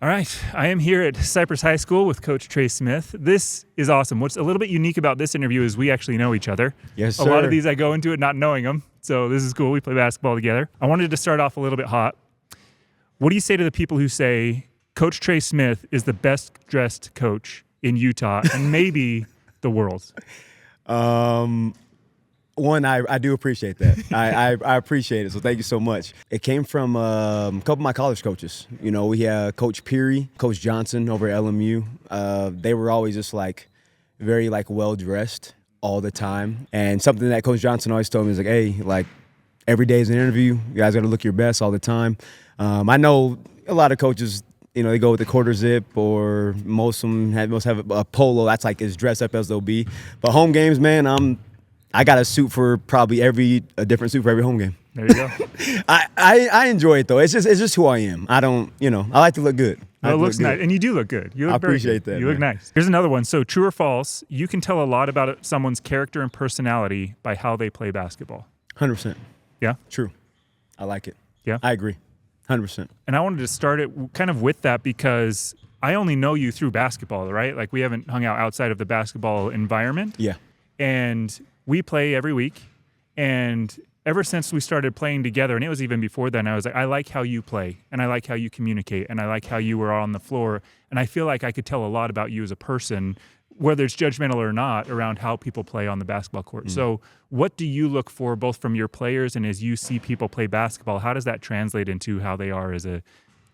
All right, I am here at Cyprus High School with Coach Tre Smith. This is awesome. What's a little bit unique about this interview is we actually know each other. Yes, sir. A lot of these I go into it not knowing them, so this is cool. We play basketball together. I wanted to start off a little bit hot. What do you say to the people who say Coach Tre Smith is the best dressed coach in Utah and maybe the world? One, I do appreciate that. I appreciate it, so thank you so much. It came from a couple of my college coaches. You know, we had Coach Peary, Coach Johnson over at LMU. They were always just very well-dressed all the time. And something that Coach Johnson always told me is hey, every day is an interview. You guys got to look your best all the time. I know a lot of coaches, they go with the quarter zip, or most of them have a polo that's as dressed up as they'll be. But home games, man, I got a suit for probably a different suit for every home game. There you go. I enjoy it though. It's just who I am. I don't, I like to look good. It looks nice, and you do look good. You look I appreciate very good. that. You look nice. Here's another one. So, true or false? You can tell a lot about someone's character and personality by how they play basketball. 100%. Yeah. True. I like it. Yeah. I agree. 100%. And I wanted to start it kind of with that because I only know you through basketball, right? We haven't hung out outside of the basketball environment. Yeah. And we play every week. And ever since we started playing together, and it was even before then, I was like, I like how you play, and I like how you communicate, and I like how you were on the floor. And I feel like I could tell a lot about you as a person, whether it's judgmental or not, around how people play on the basketball court. Mm. So what do you look for both from your players and as you see people play basketball? How does that translate into how they are as a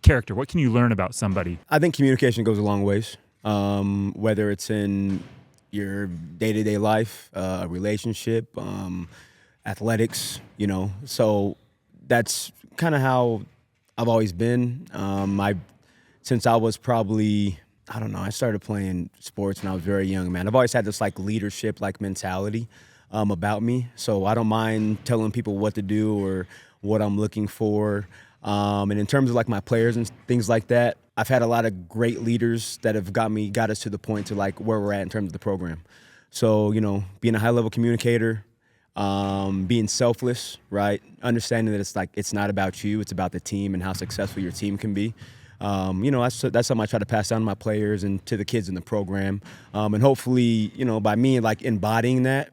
character? What can you learn about somebody? I think communication goes a long ways, whether it's in your day-to-day life, a relationship, athletics, So that's kind of how I've always been. Since I was probably, I started playing sports when I was very young, man. I've always had this leadership mentality about me. So I don't mind telling people what to do or what I'm looking for. And in terms of my players and things like that, I've had a lot of great leaders that have got us to the point to where we're at in terms of the program. So, being a high-level communicator, being selfless, right? Understanding that it's not about you, it's about the team and how successful your team can be. That's something I try to pass down to my players and to the kids in the program. And hopefully, by me embodying that,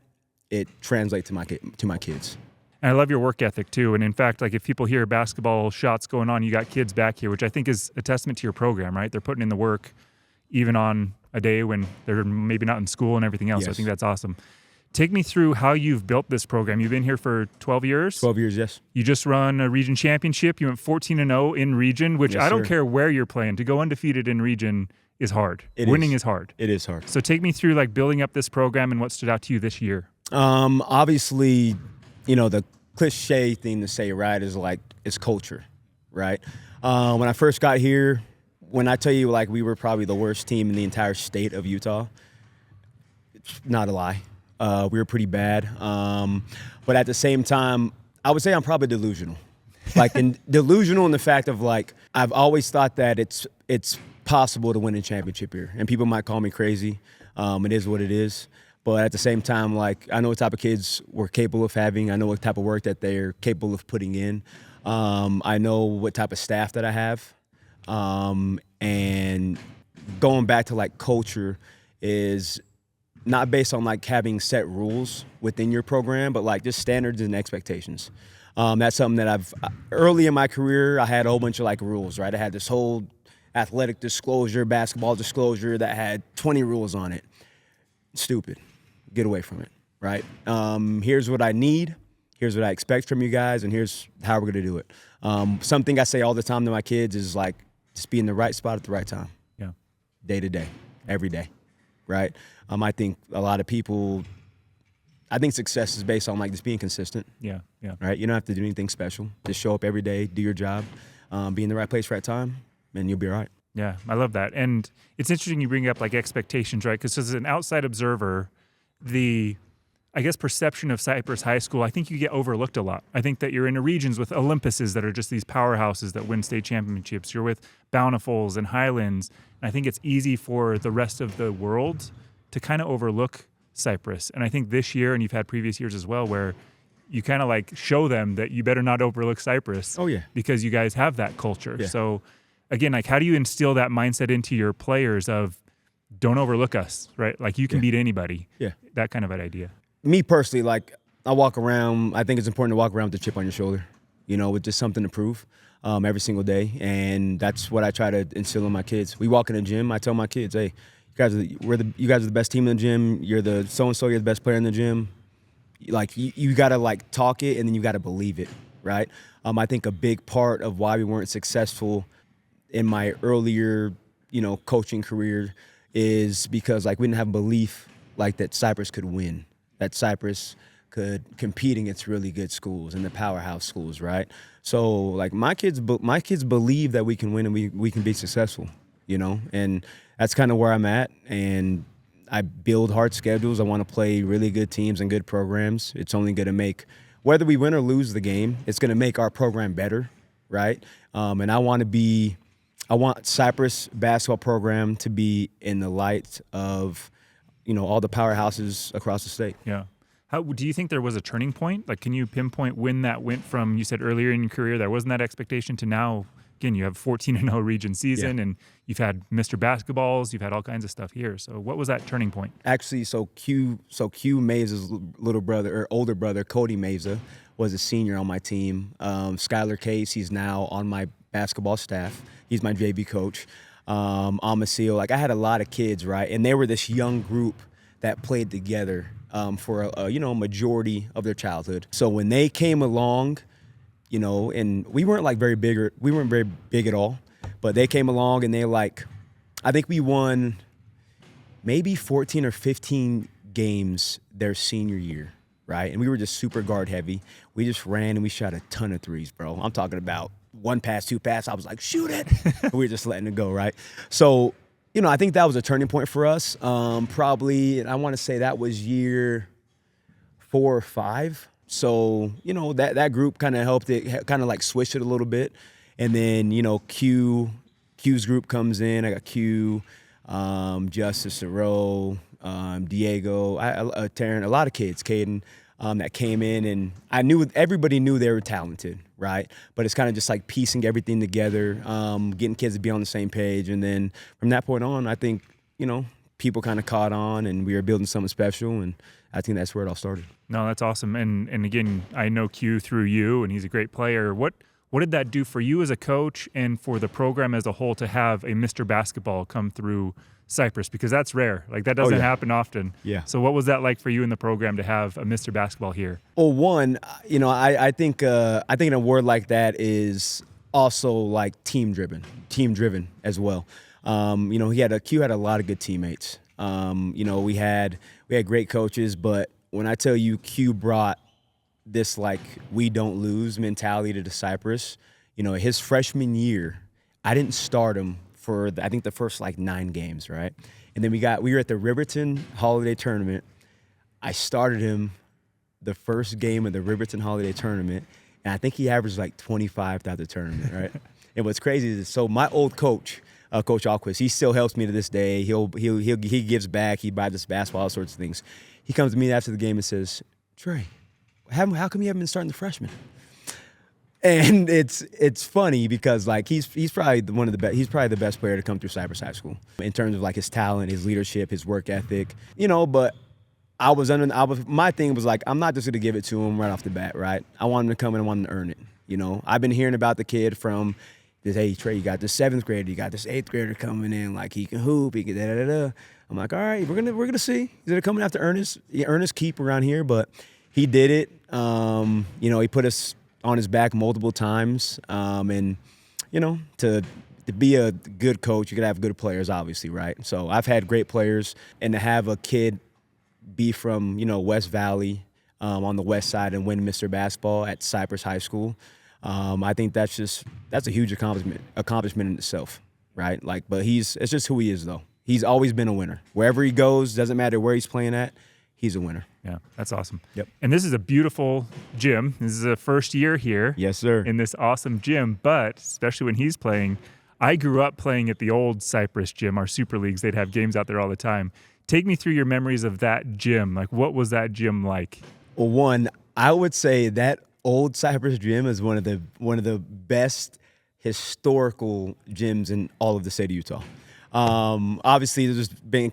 it translates to my kids. And I love your work ethic too. And in fact, if people hear basketball shots going on, you got kids back here, which I think is a testament to your program, right? They're putting in the work even on a day when they're maybe not in school and everything else. Yes. So I think that's awesome. Take me through how you've built this program. You've been here for 12 years? 12 years, yes. You just run a region championship. You went 14-0 in region, which yes, I don't sir. care where you're playing. To go undefeated in region is hard. Winning is hard. It is hard. So take me through building up this program and what stood out to you this year. Obviously, the cliche thing to say, right, is it's culture, right? When I first got here, when I tell you we were probably the worst team in the entire state of Utah, it's not a lie. We were pretty bad. But at the same time, I would say I'm probably delusional. Delusional in the fact of I've always thought that it's possible to win a championship here. And people might call me crazy. It is what it is. But at the same time, I know what type of kids we're capable of having. I know what type of work that they're capable of putting in. I know what type of staff that I have. And going back to culture is not based on having set rules within your program, but just standards and expectations. That's something that early in my career, I had a whole bunch of rules, right? I had this whole athletic disclosure, basketball disclosure that had 20 rules on it. Stupid. Get away from it, right? Here's what I need. Here's what I expect from you guys, and here's how we're going to do it. Something I say all the time to my kids is just be in the right spot at the right time. Yeah. Day to day, every day, right? I think a lot of people, success is based on just being consistent. Yeah, yeah. Right? You don't have to do anything special. Just show up every day, do your job, be in the right place, right time, and you'll be all right. Yeah, I love that. And it's interesting you bring up expectations, right? Because as an outside observer, the perception of Cyprus High School, I think you get overlooked a lot. I think that you're in regions with Olympuses that are just these powerhouses that win state championships. You're with Bountifuls and Highlands. And I think it's easy for the rest of the world to kind of overlook Cyprus. And I think this year, and you've had previous years as well, where you kind of show them that you better not overlook Cyprus. Oh, yeah. Because you guys have that culture. Yeah. So again, like how do you instill that mindset into your players of don't overlook us, right? Like you can beat anybody. Yeah. That kind of an idea. Me personally, like I walk around, I think it's important to walk around with a chip on your shoulder, with just something to prove every single day. And that's what I try to instill in my kids. We walk in the gym, I tell my kids, hey, you guys are the best team in the gym. You're the so-and-so, you're the best player in the gym. Like you got to like talk it and then you got to believe it, right? I think a big part of why we weren't successful in my earlier, coaching career is because like we didn't have belief like that Cyprus could win, that Cyprus could compete against really good schools and the powerhouse schools, right? So like my kids believe that we can win and we can be successful, and that's kind of where I'm at. And I build hard schedules. I want to play really good teams and good programs. It's only going to make, whether we win or lose the game, it's going to make our program better, right? And I want Cyprus basketball program to be in the light of, all the powerhouses across the state. Yeah. How do you think there was a turning point? Like, can you pinpoint when that went from, you said earlier in your career, there wasn't that expectation to now, again, you have 14-0 region season and you've had Mr. Basketballs, you've had all kinds of stuff here. So what was that turning point? Actually, Q Meza's little brother or older brother, Cody Meza, was a senior on my team. Skylar Case, he's now on my basketball staff. He's my JV coach. Alma, like I had a lot of kids, right? And they were this young group that played together for a majority of their childhood. So when they came along, and we weren't very big at all, but they came along and I think we won maybe 14 or 15 games their senior year, right? And we were just super guard heavy. We just ran and we shot a ton of threes, bro. I'm talking about 1 pass, 2 pass. I was like, shoot it. We were just letting it go, right? So, I think that was a turning point for us. Probably, and I want to say that was year 4 or 5. So, that group kind of helped it, kind of switched it a little bit. And then, Q's group comes in. I got Q, Justice Rowe, Diego, Taryn, a lot of kids, Caden, that came in. And everybody knew they were talented, right? But it's kind of just piecing everything together, getting kids to be on the same page. And then from that point on, I think, people kind of caught on and we were building something special. And I think that's where it all started. No, that's awesome. And again, I know Q through you, and he's a great player. What did that do for you as a coach and for the program as a whole to have a Mr. Basketball come through Cyprus? Because that's rare. That doesn't happen often. Yeah. So what was that like for you in the program to have a Mr. Basketball here? Well, one, I think a word like that is also team driven as well. Q had a lot of good teammates. We had great coaches, but when I tell you Q brought this we don't lose mentality to the Cyprus, his freshman year, I didn't start him for I think the first 9 games, right? And then we were at the Riverton Holiday Tournament. I started him the first game of the Riverton Holiday Tournament, and I think he averaged 25 throughout the tournament, right? And what's crazy is, so my old coach, Coach Alquist, he still helps me to this day. He gives back. He buys us basketball, all sorts of things. He comes to me after the game and says, Trey, how come you haven't been starting the freshmen? And it's funny because he's probably one of the best. He's probably the best player to come through Cyprus High School in terms of his talent, his leadership, his work ethic. But my thing was I'm not just gonna give it to him right off the bat, right? I want him to come in and I want him to earn it. I've been hearing about the kid from this, hey Trey, you got this 7th grader, you got this 8th grader coming in, he can hoop, he can da da da. I'm all right, we're gonna see. He's gonna come in after earn his keep around here, but he did it. He put us on his back multiple times, and to be a good coach, you gotta have good players, obviously, right? So I've had great players, and to have a kid be from West Valley, on the west side, and win Mr. Basketball at Cyprus High School, I think that's a huge accomplishment in itself, right? But it's just who he is, though. He's always been a winner. Wherever he goes, doesn't matter where he's playing at, he's a winner. Yeah, that's awesome. Yep. And this is a beautiful gym. This is the first year here. Yes, sir. In this awesome gym, but especially when he's playing, I grew up playing at the old Cyprus gym, our Super Leagues. They'd have games out there all the time. Take me through your memories of that gym. What was that gym like? Well, one, I would say that old Cyprus gym is one of the best historical gyms in all of the state of Utah. Obviously,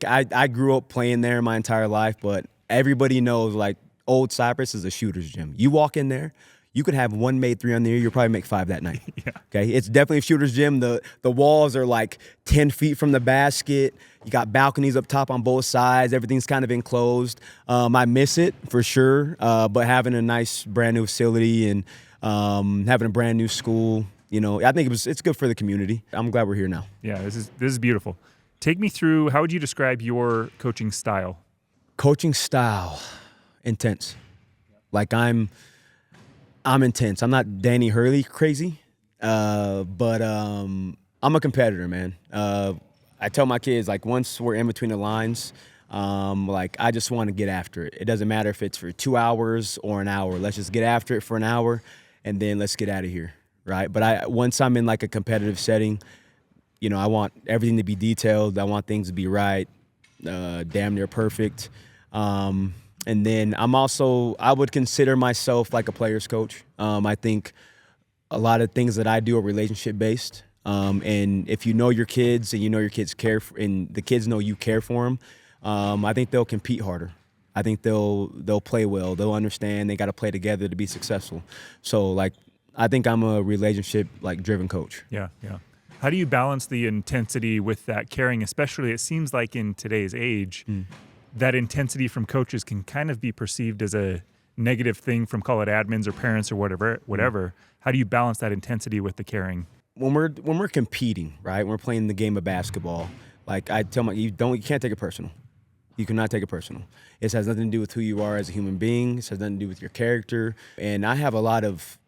I grew up playing there my entire life, but everybody knows like Old Cyprus is a shooter's gym. You walk in there, you could have one made three on the year, you'll probably make 5 that night. Yeah. Okay, it's definitely a shooter's gym. The walls are like 10 feet from the basket. You got balconies up top on both sides. Everything's kind of enclosed. I miss it for sure, but having a nice brand new facility and having a brand new school, I think it's good for the community. I'm glad we're here now. Yeah, this is beautiful. Take me through, how would you describe your coaching style? Coaching style, intense. Like I'm intense. I'm not Danny Hurley crazy, but I'm a competitor, man. I tell my kids, like, once we're in between the lines, like, I just want to get after it. It doesn't matter if it's for 2 hours or an hour. Let's just get after it for an hour, and then let's get out of here, right? But once I'm in, like, a competitive setting, I want everything to be detailed. I want things to be right, damn near perfect. And then I would consider myself like a player's coach. I think a lot of things that I do are relationship-based. And if you know your kids and you know your kids care and the kids know you care for them, I think they'll compete harder. I think they'll play well. They'll understand they got to play together to be successful. So, like, I think I'm a relationship, like, driven coach. Yeah, yeah. How do you balance the intensity with that caring? Especially, it seems like in today's age, that intensity from coaches can kind of be perceived as a negative thing from, call it, admins or parents or whatever. How do you balance that intensity with the caring? When we're competing, right? When we're playing the game of basketball, like, I tell you can't take it personal. You cannot take it personal. It has nothing to do with who you are as a human being. It has nothing to do with your character. And I have a lot of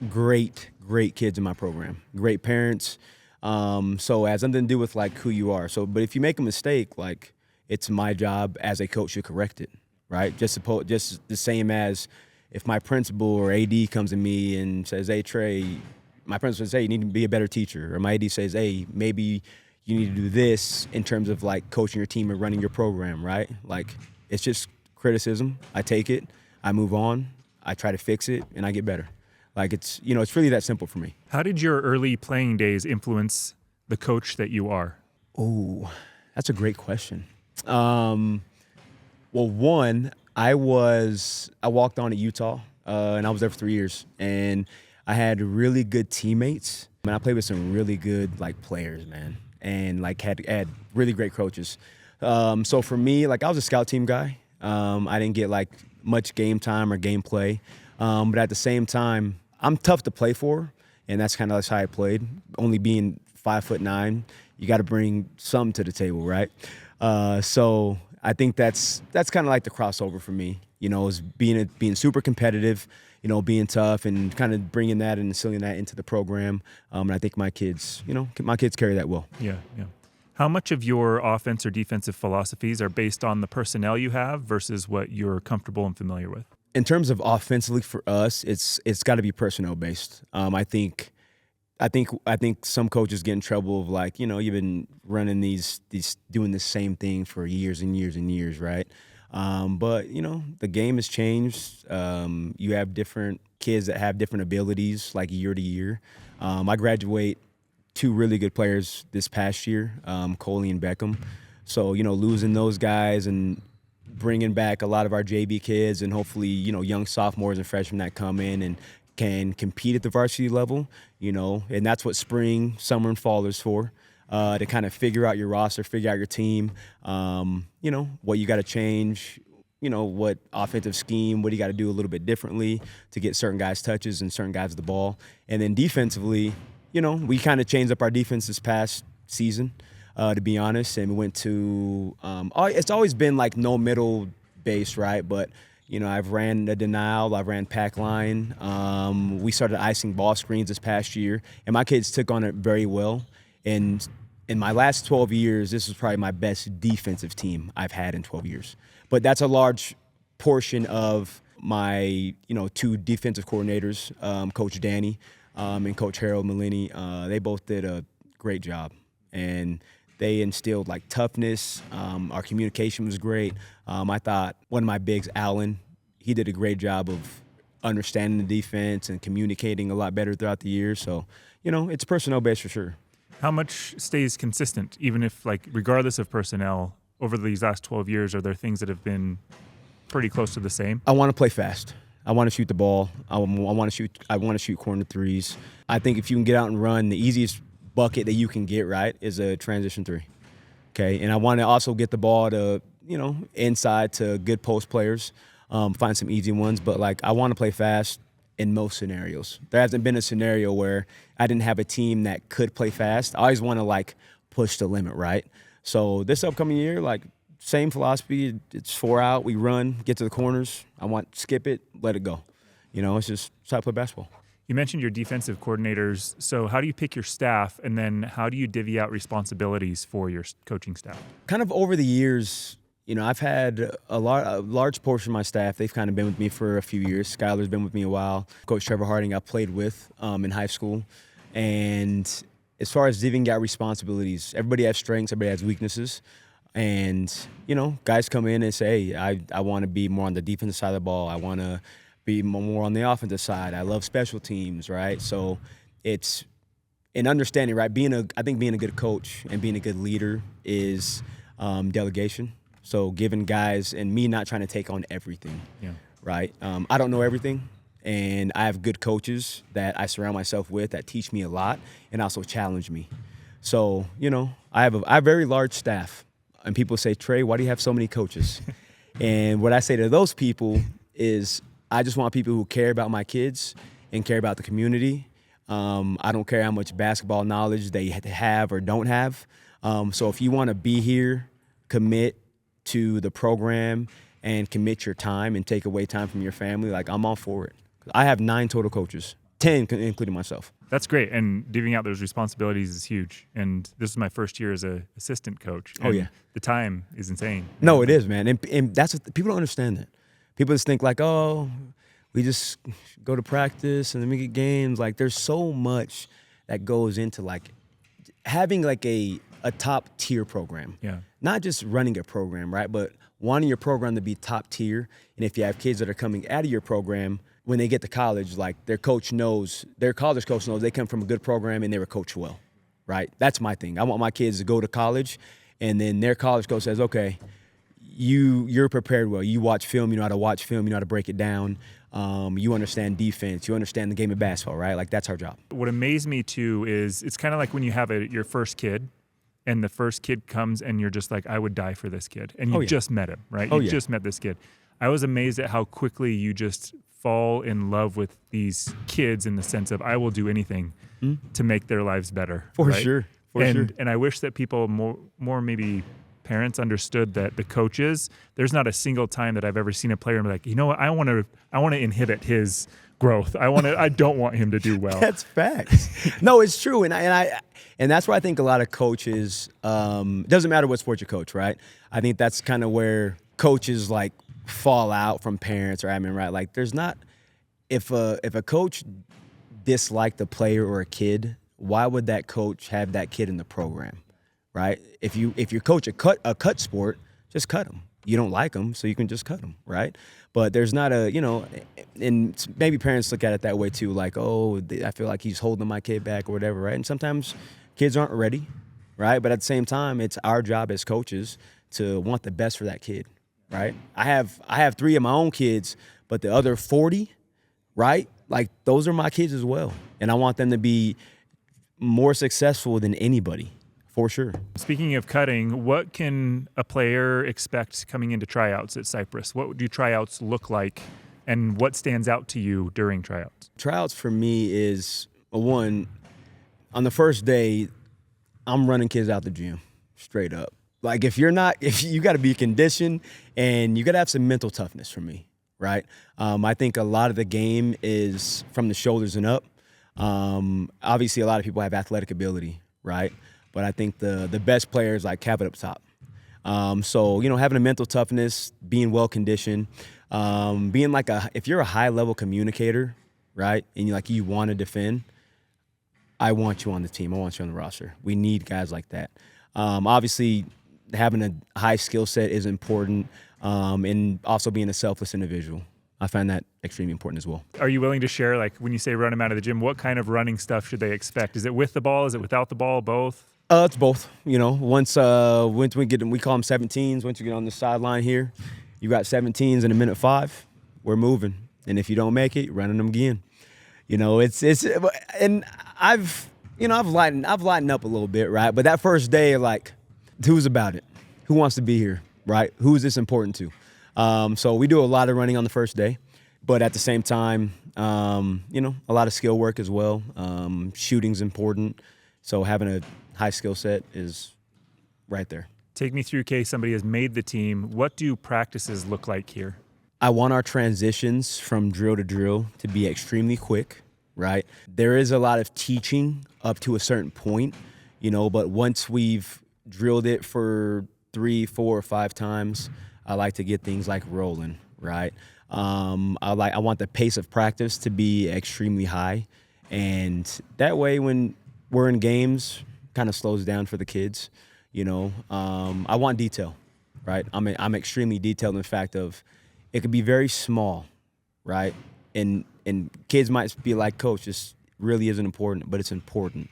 great kids in my program, great parents. So it has nothing to do with, like, who you are. So, but if you make a mistake, like, it's my job as a coach to correct it, right? Just the same as if my principal or AD comes to me and says, "Hey, Trey," my principal says, "Hey, you need to be a better teacher." Or my AD says, "Hey, maybe you need to do this in terms of, like, coaching your team and running your program," right? Like, it's just criticism. I take it, I move on, I try to fix it, and I get better. Like, it's really that simple for me. How did your early playing days influence the coach that you are? Oh, that's a great question. Well, one, I walked on at Utah, and I was there for 3 years, and I had really good teammates. And I played with some really good, like, players, man, and, like, had really great coaches. So for me, like, I was a scout team guy. I didn't get, like, much game time or game play, but at the same time, I'm tough to play for, and that's kind of how I played. Only being 5'9", you got to bring something to the table, right? So I think that's kind of like the crossover for me, is being super competitive, being tough and kind of bringing that and instilling that into the program. And I think my kids carry that well. Yeah, yeah. How much of your offense or defensive philosophies are based on the personnel you have versus what you're comfortable and familiar with? In terms of offensively for us, it's got to be personnel based. I think some coaches get in trouble of, like, you've been running these doing the same thing for years and years and years, right? But the game has changed. You have different kids that have different abilities, like, year to year. I graduate 2 really good players this past year, Coley and Beckham. So losing those guys and bringing back a lot of our JV kids and hopefully young sophomores and freshmen that come in and can compete at the varsity level, and that's what spring, summer, and fall is for, to kind of figure out your roster, figure out your team, what you got to change, what offensive scheme, what do you got to do a little bit differently to get certain guys touches and certain guys the ball. And then defensively, we kind of changed up our defense this past season, to be honest, and we went to it's always been, like, no middle base, right? But I've ran the denial, I've ran pack line. We started icing ball screens this past year, and my kids took on it very well. And in my last 12 years, this was probably my best defensive team I've had in 12 years. But that's a large portion of my 2 defensive coordinators, Coach Danny and Coach Harold Malini. They both did a great job, and they instilled, like, toughness. Our communication was great. I thought one of my bigs, Alan, he did a great job of understanding the defense and communicating a lot better throughout the year. So, it's personnel based for sure. How much stays consistent, even if, like, regardless of personnel, over these last 12 years, are there things that have been pretty close to the same? I want to play fast. I want to shoot the ball. I want to shoot corner threes. I think if you can get out and run, the easiest bucket that you can get right is a transition three. Okay, and I want to also get the ball to inside to good post players, find some easy ones. But like I want to play fast in most scenarios. There hasn't been a scenario where I didn't have a team that could play fast. I always want to like push the limit, right? So this upcoming year, like same philosophy. It's 4 out. We run, get to the corners. I want skip it, let it go. It's just how I play basketball. You mentioned your defensive coordinators. So how do you pick your staff, and then how do you divvy out responsibilities for your coaching staff? Kind of over the years, I've had a large portion of my staff. They've kind of been with me for a few years. Skylar's been with me a while. Coach Trevor Harding I played with in high school. And as far as divvying out responsibilities, everybody has strengths, everybody has weaknesses. And, guys come in and say, hey, I want to be more on the defensive side of the ball. I want to be more on the offensive side. I love special teams, right? So it's an understanding, right? I think being a good coach and being a good leader is delegation. So giving guys and me not trying to take on everything, right? I don't know everything, and I have good coaches that I surround myself with that teach me a lot and also challenge me. So, I have a very large staff, and people say, Trey, why do you have so many coaches? And what I say to those people is I just want people who care about my kids and care about the community. I don't care how much basketball knowledge they have or don't have. So if you want to be here, commit to the program and commit your time and take away time from your family, like I'm all for it. I have 9 total coaches, 10 including myself. That's great. And divvying out those responsibilities is huge. And this is my first year as an assistant coach. Oh, yeah. The time is insane. No, it is, man. And that's what people don't understand that. People just think like, oh, we just go to practice and then we get games. Like there's so much that goes into like having like a top tier program. Yeah. Not just running a program, right? But wanting your program to be top tier. And if you have kids that are coming out of your program, when they get to college, like their college coach knows they come from a good program and they were coached well, right? That's my thing. I want my kids to go to college and then their college coach says, okay, you're prepared well. You watch film, you know how to watch film, you know how to break it down. You understand defense, you understand the game of basketball, right? Like that's our job. What amazed me too is it's kind of like when you have your first kid and the first kid comes and you're just like, I would die for this kid. And you just met him, right? You just met this kid. I was amazed at how quickly you just fall in love with these kids in the sense of I will do anything to make their lives better. For right? sure. And I wish that people more maybe parents understood that the coaches, there's not a single time that I've ever seen a player and be like, you know what, I want to inhibit his growth. I don't want him to do well. That's facts. No, it's true. And that's why I think a lot of coaches, it doesn't matter what sport you coach, right? I think that's kind of where coaches like fall out from parents or admin, right? Like there's not, if a coach disliked a player or a kid, why would that coach have that kid in the program, right? If you coach a cut sport, just cut them. You don't like them, so you can just cut them, right? But there's not and maybe parents look at it that way too, like, oh, I feel like he's holding my kid back or whatever, right? And sometimes kids aren't ready, right? But at the same time, it's our job as coaches to want the best for that kid, right? I have 3 of my own kids, but the other 40, right? Like those are my kids as well, and I want them to be more successful than anybody, for sure. Speaking of cutting, what can a player expect coming into tryouts at Cyprus? What do tryouts look like, and what stands out to you during tryouts? Tryouts for me is, on the first day, I'm running kids out the gym, straight up. Like if you got to be conditioned and you got to have some mental toughness for me, right? I think a lot of the game is from the shoulders and up. Obviously, a lot of people have athletic ability, right? But I think the best players like have it up top. So having a mental toughness, being well conditioned, being like if you're a high level communicator, right, and you want to defend, I want you on the team. I want you on the roster. We need guys like that. Obviously, having a high skill set is important, and also being a selfless individual. I find that extremely important as well. Are you willing to share, like when you say run them out of the gym, what kind of running stuff should they expect? Is it with the ball? Is it without the ball? Both? It's both. Once we call them 17s. Once you get on the sideline here, you got 17s in a minute 5. We're moving, and if you don't make it, you're running them again. And I've lightened up a little bit, right? But that first day, like, who's about it? Who wants to be here, right? Who is this important to? So we do a lot of running on the first day, but at the same time, a lot of skill work as well. Shooting's important, so having a high skill set is right there. Take me through, in case somebody has made the team. What do practices look like here? I want our transitions from drill to drill to be extremely quick, right? There is a lot of teaching up to a certain point, but once we've drilled it for 3, 4, or 5 times, I like to get things like rolling, right? I want the pace of practice to be extremely high, and that way when we're in games, kind of slows down for the kids. I want detail, right? I'm extremely detailed in the fact of it could be very small, right? And kids might be like, Coach, this really isn't important, but it's important,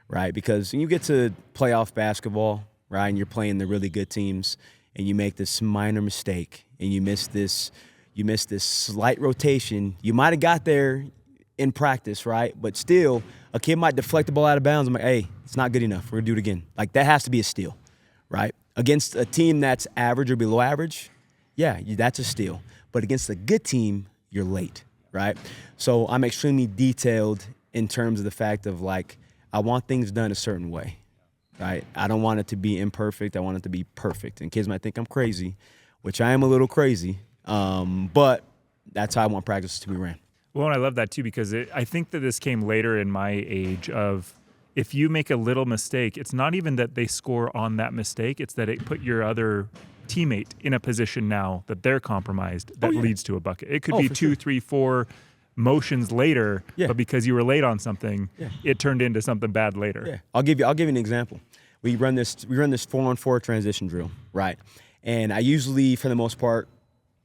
right? Because when you get to playoff basketball, right, and you're playing the really good teams, and you make this minor mistake, and you miss this slight rotation, you might have got there in practice, right? But still, a kid might deflect the ball out of bounds. I'm like, hey, it's not good enough. We're gonna do it again. Like, that has to be a steal, right? Against a team that's average or below average, yeah, that's a steal. But against a good team, you're late, right? So I'm extremely detailed in terms of the fact of, like, I want things done a certain way, right? I don't want it to be imperfect. I want it to be perfect. And kids might think I'm crazy, which I am a little crazy, but that's how I want practice to be ran. Well, and I love that too, because I think that this came later in my age of, if you make a little mistake, it's not even that they score on that mistake, it's that it put your other teammate in a position now that they're compromised that leads to a bucket. It could be 2, sure. 3, 4 motions later, but because you were late on something, it turned into something bad later. Yeah. I'll give you an example. We run this 4-on-4 transition drill, right? And I usually, for the most part,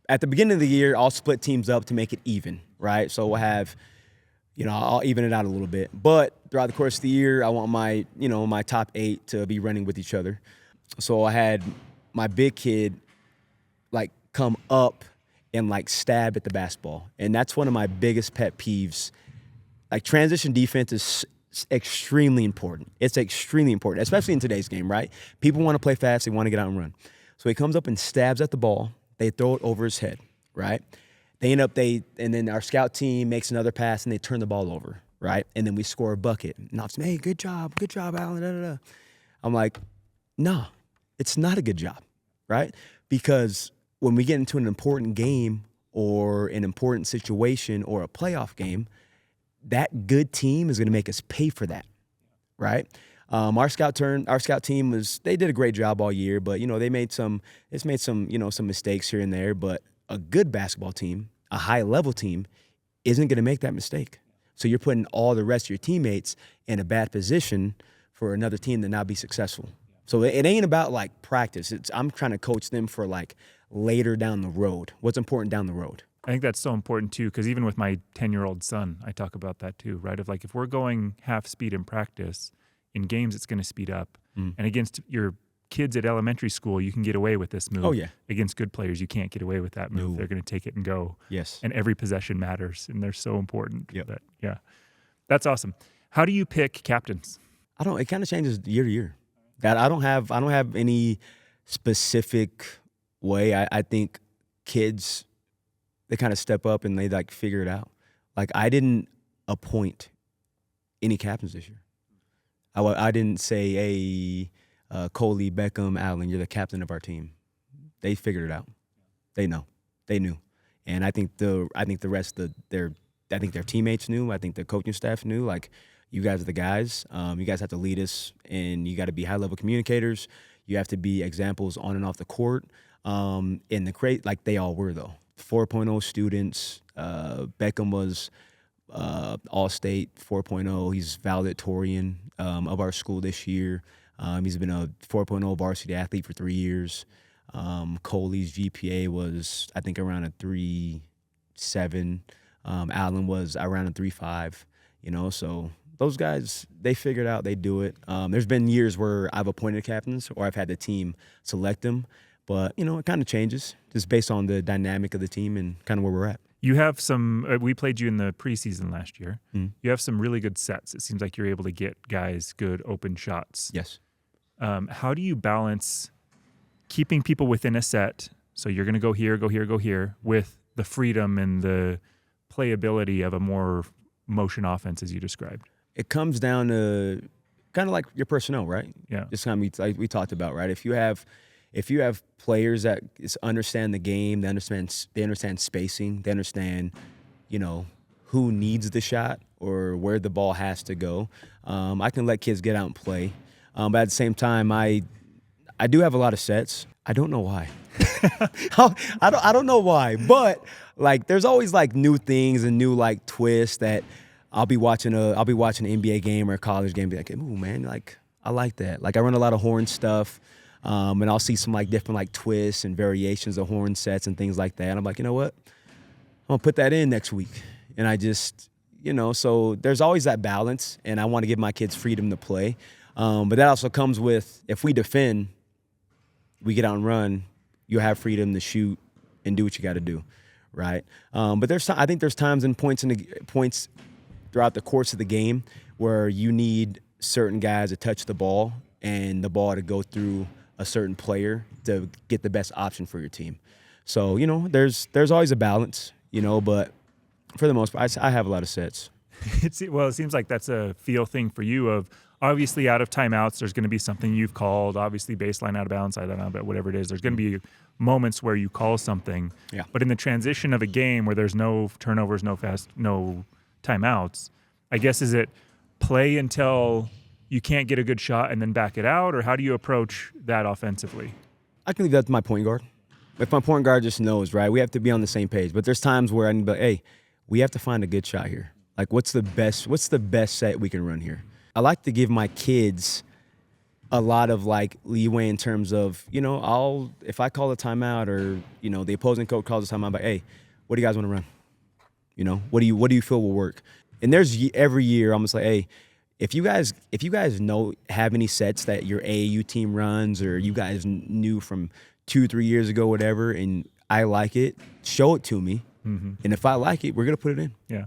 at the beginning of the year, I'll split teams up to make it even, right? So we'll have, I'll even it out a little bit. But throughout the course of the year, I want my top 8 to be running with each other. So I had my big kid, like, come up and, like, stab at the basketball. And that's one of my biggest pet peeves. Like, transition defense is extremely important. It's extremely important, especially in today's game, right? People want to play fast. They want to get out and run. So he comes up and stabs at the ball. They throw it over his head, right? And then our scout team makes another pass and they turn the ball over, right? And then we score a bucket. And I'm saying, hey, good job, Alan. Da, da, da. I'm like, no, it's not a good job, right? Because when we get into an important game or an important situation or a playoff game, that good team is going to make us pay for that, right? Our scout team they did a great job all year, but they made some mistakes here and there. But a good basketball team, a high level team, isn't going to make that mistake. So you're putting all the rest of your teammates in a bad position for another team to not be successful. So it ain't about, like, practice. I'm trying to coach them for, like, later down the road. What's important down the road. I think that's so important too, because even with my 10-year-old son, I talk about that too, right? Of, like, if we're going half speed in practice, in games it's going to speed up. And against your kids at elementary school, you can get away with this move. Oh, yeah. Against good players, you can't get away with that move. No. They're going to take it and go. Yes. And every possession matters, and they're so important. Yep. That's awesome. How do you pick captains? It kind of changes year to year. That I don't have any specific way. I think kids, they kind of step up and they, like, figure it out. Like, I didn't appoint any captains this year. I didn't say, hey, Coley, Beckham, Allen, you're the captain of our team. They figured it out. They know. They knew. And I think the rest of their teammates knew. I think the coaching staff knew. Like, you guys are the guys. You guys have to lead us, and you got to be high-level communicators. You have to be examples on and off the court. Like they all were, though. 4.0 students. Beckham was All-State 4.0. He's valedictorian of our school this year. He's been a 4.0 varsity athlete for 3 years. Coley's GPA was, I think, around a 3.6, 3.7. Allen was around a 3.5. So those guys, they figured out they do it. There's been years where I've appointed captains or I've had the team select them, but it kind of changes just based on the dynamic of the team and kind of where we're at. You have some, we played you in the preseason last year. You have some really good sets. It seems like you're able to get guys good open shots. Yes. How do you balance keeping people within a set? So you're going to go here, go here, go here, with the freedom and the playability of a more motion offense as you described. It comes down to kind of like your personnel, right? Yeah. Just kind of like we talked about, right? If you have players that understand the game, they understand spacing, they understand, who needs the shot or where the ball has to go. I can let kids get out and play, but at the same time, I do have a lot of sets. I don't know why. I don't know why, but like there's always like new things and new like twists that I'll be watching an NBA game or a college game, and be like, ooh man, like I like that. Like I run a lot of horn stuff. And I'll see some like different like twists and variations of horn sets and things like that. And I'm like, you know what? I'm gonna put that in next week. And I just, so there's always that balance, and I want to give my kids freedom to play. But that also comes with, if we defend, we get out and run, you have freedom to shoot and do what you got to do, right? But I think there's times and points throughout the course of the game where you need certain guys to touch the ball and the ball to go through a certain player to get the best option for your team. So, there's always a balance, but for the most part, I have a lot of sets. It seems like that's a feel thing for you of obviously out of timeouts, there's going to be something you've called, obviously baseline out of bounds, I don't know, but whatever it is, there's going to be moments where you call something. Yeah. But in the transition of a game where there's no turnovers, no timeouts, I guess, is it play until you can't get a good shot and then back it out, or how do you approach that offensively? I can leave that to my point guard. If my point guard just knows, right, we have to be on the same page. But there's times where I need to be like, hey, we have to find a good shot here. Like, what's the best set we can run here? I like to give my kids a lot of like leeway in terms of, if I call a timeout or, the opposing coach calls a timeout, I'm like, hey, what do you guys want to run? What do you feel will work? And there's every year I'm just like, hey, if you guys have any sets that your AAU team runs or you guys knew from 2-3 years ago, whatever, and I like it, show it to me. Mm-hmm. And if I like it, we're gonna put it in. Yeah.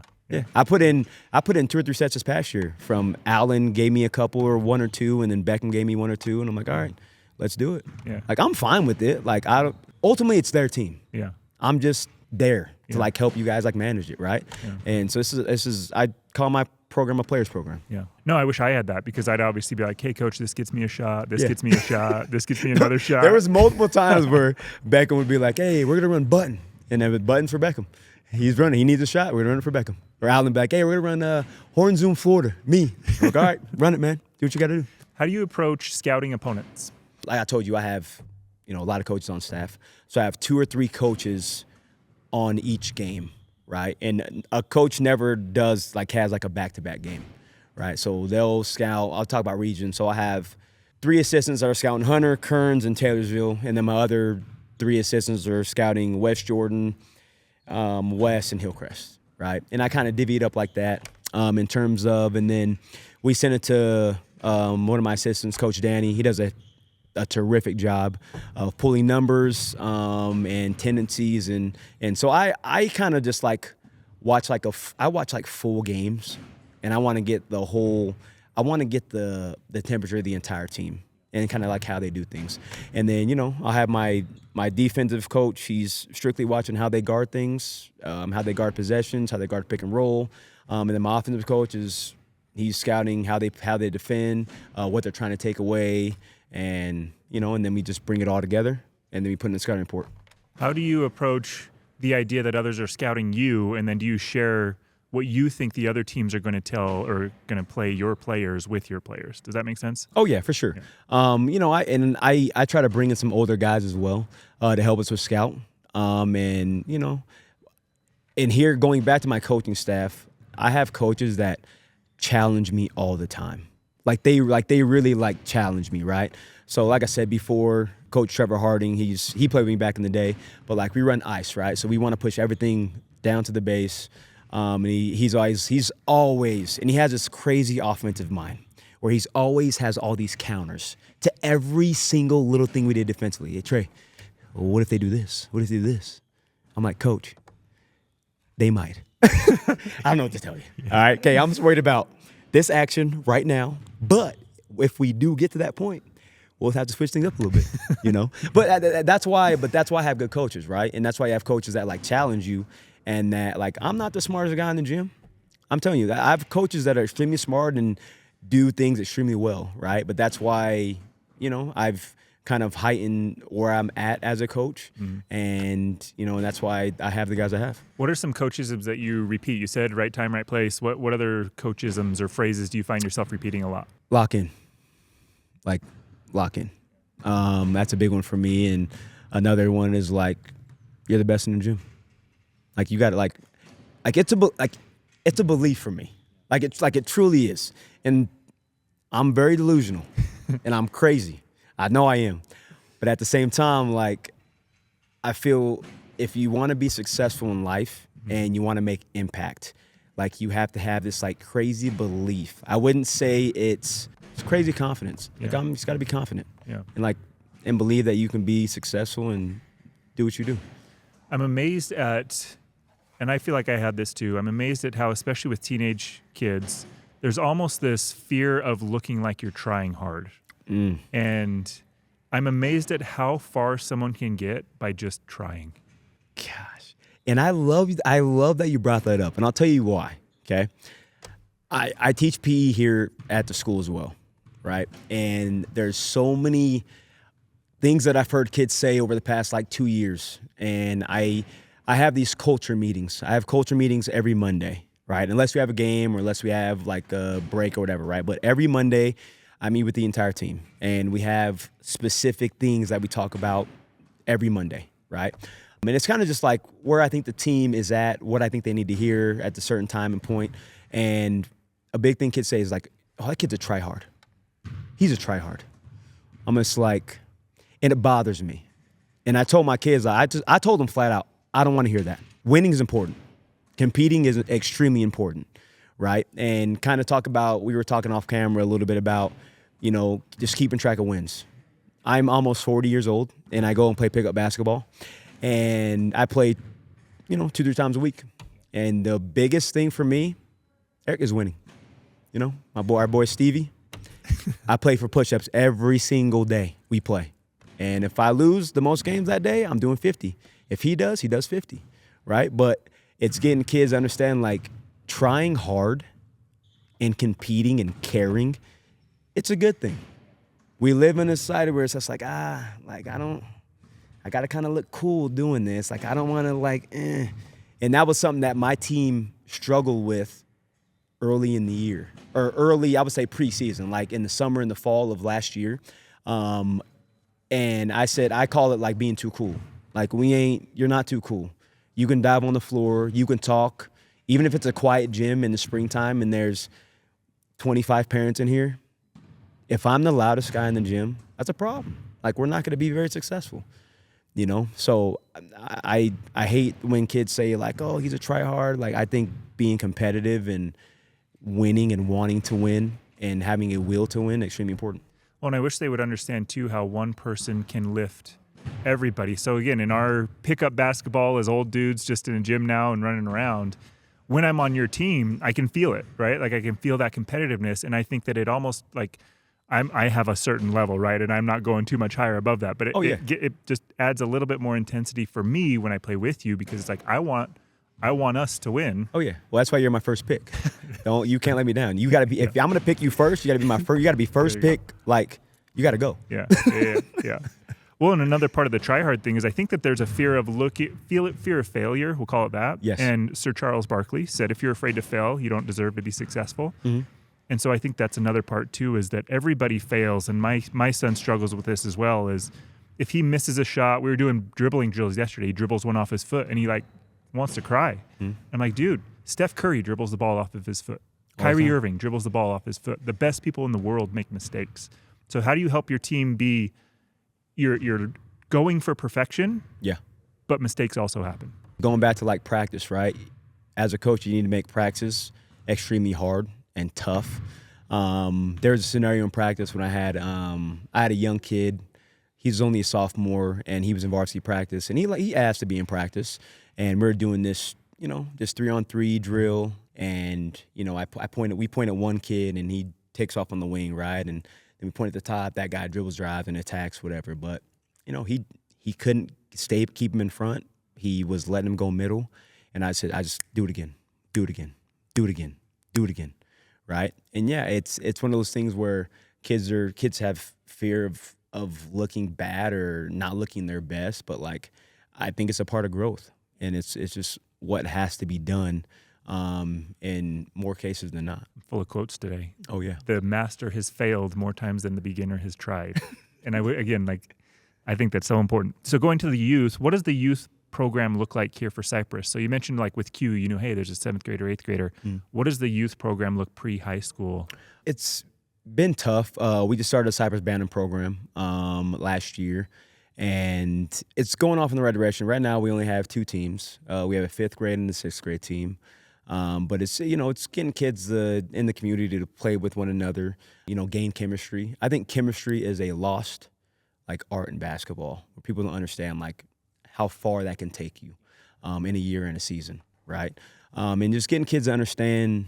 I put in 2 or 3 sets this past year. From Allen gave me a couple or 1 or 2, and then Beckham gave me 1 or 2, and I'm like, all right, let's do it. Yeah. Like I'm fine with it. Like ultimately it's their team. Yeah. I'm just there to like help you guys like manage it, right? Yeah. And so this is I call my program a players program. Yeah. No, I wish I had that, because I'd obviously be like, hey coach, this gets me a shot, this gets me a shot, this gets me another shot. There was multiple times where Beckham would be like, hey, we're gonna run button, and then with buttons for Beckham. He's running, he needs a shot, we're gonna run it for Beckham. Or Allen back, hey, we're gonna run Horn Zoom Florida. Me. I'm like, all right, run it, man. Do what you gotta do. How do you approach scouting opponents? Like I told you, I have a lot of coaches on staff. So I have 2 or 3 coaches on each game, right? And a coach never has a back-to-back game, right? So they'll scout, I'll talk about regions. So I have 3 assistants that are scouting Hunter, Kearns, and Taylorsville, and then my other 3 assistants are scouting West Jordan, West, and Hillcrest, right? And I kind of divvy it up like that in terms of, and then we send it to one of my assistants, Coach Danny. He does a terrific job of pulling numbers and tendencies, and so I kind of just like watch full games, and I want to get the temperature of the entire team and kind of like how they do things. And then I'll have my defensive coach. He's strictly watching how they guard things, how they guard possessions, how they guard pick and roll, and then my offensive coach he's scouting how they defend, what they're trying to take away. And then we just bring it all together, and then we put it in the scouting report. How do you approach the idea that others are scouting you, and then do you share what you think the other teams are going to tell or going to play your players with your players? Does that make sense? Oh yeah, for sure. Yeah. I try to bring in some older guys as well to help us with scout. And here, going back to my coaching staff, I have coaches that challenge me all the time. They really challenge me, right? So like I said before, Coach Trevor Harding, he played with me back in the day, but we run ice, right? So we want to push everything down to the base. And he's always, and he has this crazy offensive mind where he's always has all these counters to every single little thing we did defensively. Hey, Trey, well, what if they do this? What if they do this? I'm like, Coach, they might. I don't know what to tell you. All right, okay, I'm just worried about this action right now. But if we do get to that point, we'll have to switch things up a little bit, you know. But that's why I have good coaches, right? And that's why you have coaches that like challenge you, and that like I'm not the smartest guy in the gym. I'm telling you, I have coaches that are extremely smart and do things extremely well, right? But that's why, you know, I've kind of heightened where I'm at as a coach, and you know, and that's why I have the guys I have. What are some coachisms that you repeat? You said right time, right place. What other coachisms or phrases do you find yourself repeating a lot? Lock in. Like, lock in. That's a big one for me. And another one is like, you're the best in the gym. Like, you got to like it's a belief for me. Like it truly is. And I'm very delusional and I'm crazy. I know I am. But at the same time, like, I feel if you want to be successful in life and you want to make impact, like, you have to have this like crazy belief. I wouldn't say it's crazy confidence. Like, I'm just got to be confident. Yeah. And believe that you can be successful and do what you do. I'm amazed at, and I feel like I had this too, I'm amazed at how, especially with teenage kids, there's almost this fear of looking like you're trying hard. And I'm amazed at how far someone can get by just trying. Gosh. And I love that you brought that up. And I'll tell you why, okay? I teach PE here at the school as well, right? And there's so many things that I've heard kids say over the past like 2 years. And I have these culture meetings. I have culture meetings every Monday, right? Unless we have a game or unless we have like a break or whatever, right? But every Monday, I meet with the entire team, and we have specific things that we talk about every Monday, right? I mean, it's kind of just like where I think the team is at, what I think they need to hear at a certain time and point. And a big thing kids say is like, oh, that kid's a tryhard. He's a tryhard. I'm just like, and it bothers me. And I told my kids, I told them flat out, I don't want to hear that. Winning is important. Competing is extremely important, right? And kind of we were talking off camera a little bit about, you know, just keeping track of wins. I'm almost 40 years old, and I go and play pickup basketball. And I play, you know, 2-3 times a week. And the biggest thing for me, Eric, is winning. You know, our boy Stevie, I play for push-ups every single day we play. And if I lose the most games that day, I'm doing 50. If he does 50, right? But it's getting kids to understand, like, trying hard and competing and caring, it's a good thing. We live in a society where it's just like, I got to kind of look cool doing this. Like, I don't want to, like, And that was something that my team struggled with early in the year, or early, I would say preseason, like in the summer and the fall of last year. And I call it like being too cool. Like, you're not too cool. You can dive on the floor, you can talk, even if it's a quiet gym in the springtime and there's 25 parents in here. If I'm the loudest guy in the gym, that's a problem. Like, we're not going to be very successful, you know? So I hate when kids say, like, oh, he's a tryhard. Like, I think being competitive and winning and wanting to win and having a will to win is extremely important. Well, and I wish they would understand, too, how one person can lift everybody. So, again, in our pickup basketball as old dudes just in a gym now and running around, when I'm on your team, I can feel it, right? Like, I can feel that competitiveness, and I think that it almost, like, I have a certain level, right? And I'm not going too much higher above that. But it just adds a little bit more intensity for me when I play with you, because it's like I want us to win. Oh yeah. Well, that's why you're my first pick. You can't let me down. You got to be. If I'm going to pick you first, you got to be my first. You got to be first pick. Go. Like, you got to go. Yeah. Well, and another part of the try-hard thing is I think that there's a fear of fear of failure. We'll call it that. Yes. And Sir Charles Barkley said, if you're afraid to fail, you don't deserve to be successful. Mm-hmm. And so I think that's another part too, is that everybody fails. And my son struggles with this as well, is if he misses a shot, we were doing dribbling drills yesterday, he dribbles one off his foot and he like wants to cry. Mm-hmm. I'm like, dude, Steph Curry dribbles the ball off of his foot. Kyrie Irving dribbles the ball off his foot. The best people in the world make mistakes. So how do you help your team be, you're going for perfection? Yeah. But mistakes also happen. Going back to like practice, right? As a coach, you need to make practice extremely hard and tough. There was a scenario in practice when I had a young kid. He's only a sophomore, and he was in varsity practice, and he asked to be in practice, and we are doing this, this 3-on-3 drill, and we pointed one kid, and he takes off on the wing, right, and then we point at the top. That guy dribbles, drives, and attacks, whatever. But he couldn't keep him in front. He was letting him go middle, and I said, I just do it again, do it again, do it again, do it again, right? And yeah, it's one of those things where kids have fear of looking bad or not looking their best, but like I think it's a part of growth, and it's just what has to be done in more cases than not. Full of quotes today. Oh yeah, the master has failed more times than the beginner has tried, and I think that's so important. So going to the youth, what does the youth program look like here for Cyprus? So you mentioned like with Q, hey, there's a 7th grader, 8th grader. What does the youth program look pre-high school? It's been tough. We just started a Cyprus Banding program last year, and it's going off in the right direction. Right now, we only have 2 teams. We have a 5th grade and a 6th grade team. But it's getting kids in the community to play with one another, gain chemistry. I think chemistry is a lost art in basketball, where people don't understand how far that can take you in a year and a season, right? And just getting kids to understand,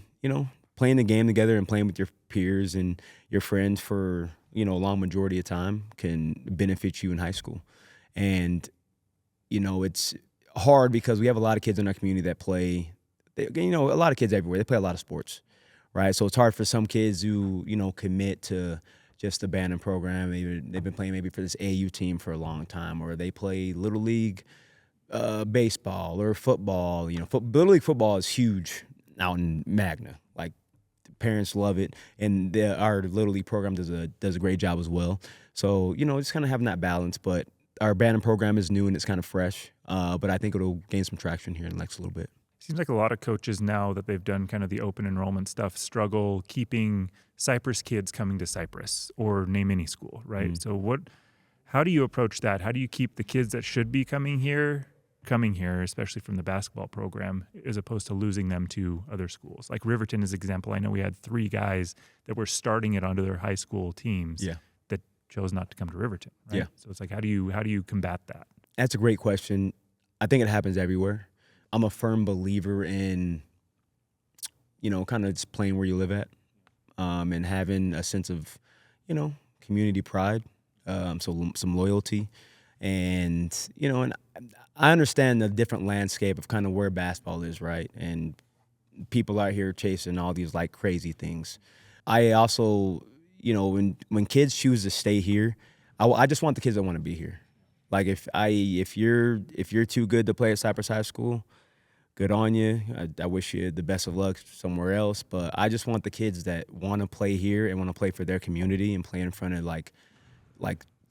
playing the game together and playing with your peers and your friends for, a long majority of time can benefit you in high school. And, it's hard because we have a lot of kids in our community that play, a lot of kids everywhere. They play a lot of sports, right? So it's hard for some kids who, commit to just the banding program. They've been playing maybe for this AU team for a long time, or they play Little League baseball or football. Little League football is huge out in Magna. Parents love it, and our Little League program does a great job as well. So, it's kind of having that balance, but our banding program is new and it's kind of fresh, but I think it'll gain some traction here in the next little bit. Seems like a lot of coaches now that they've done kind of the open enrollment stuff struggle keeping Cyprus kids coming to Cyprus or name any school, right? Mm. So how do you approach that? How do you keep the kids that should be coming here, especially from the basketball program, as opposed to losing them to other schools? Like Riverton is an example. I know we had 3 guys that were starting it onto their high school teams that chose not to come to Riverton, right? Yeah. So it's how do you combat that? That's a great question. I think it happens everywhere. I'm a firm believer in, kind of just playing where you live at, and having a sense of, community pride, so some loyalty, and I understand the different landscape of kind of where basketball is, right? And people out here chasing all these crazy things. I also, when kids choose to stay here, I just want the kids that want to be here. If you're too good to play at Cyprus High School, good on you. I wish you the best of luck somewhere else. But I just want the kids that want to play here and want to play for their community and play in front of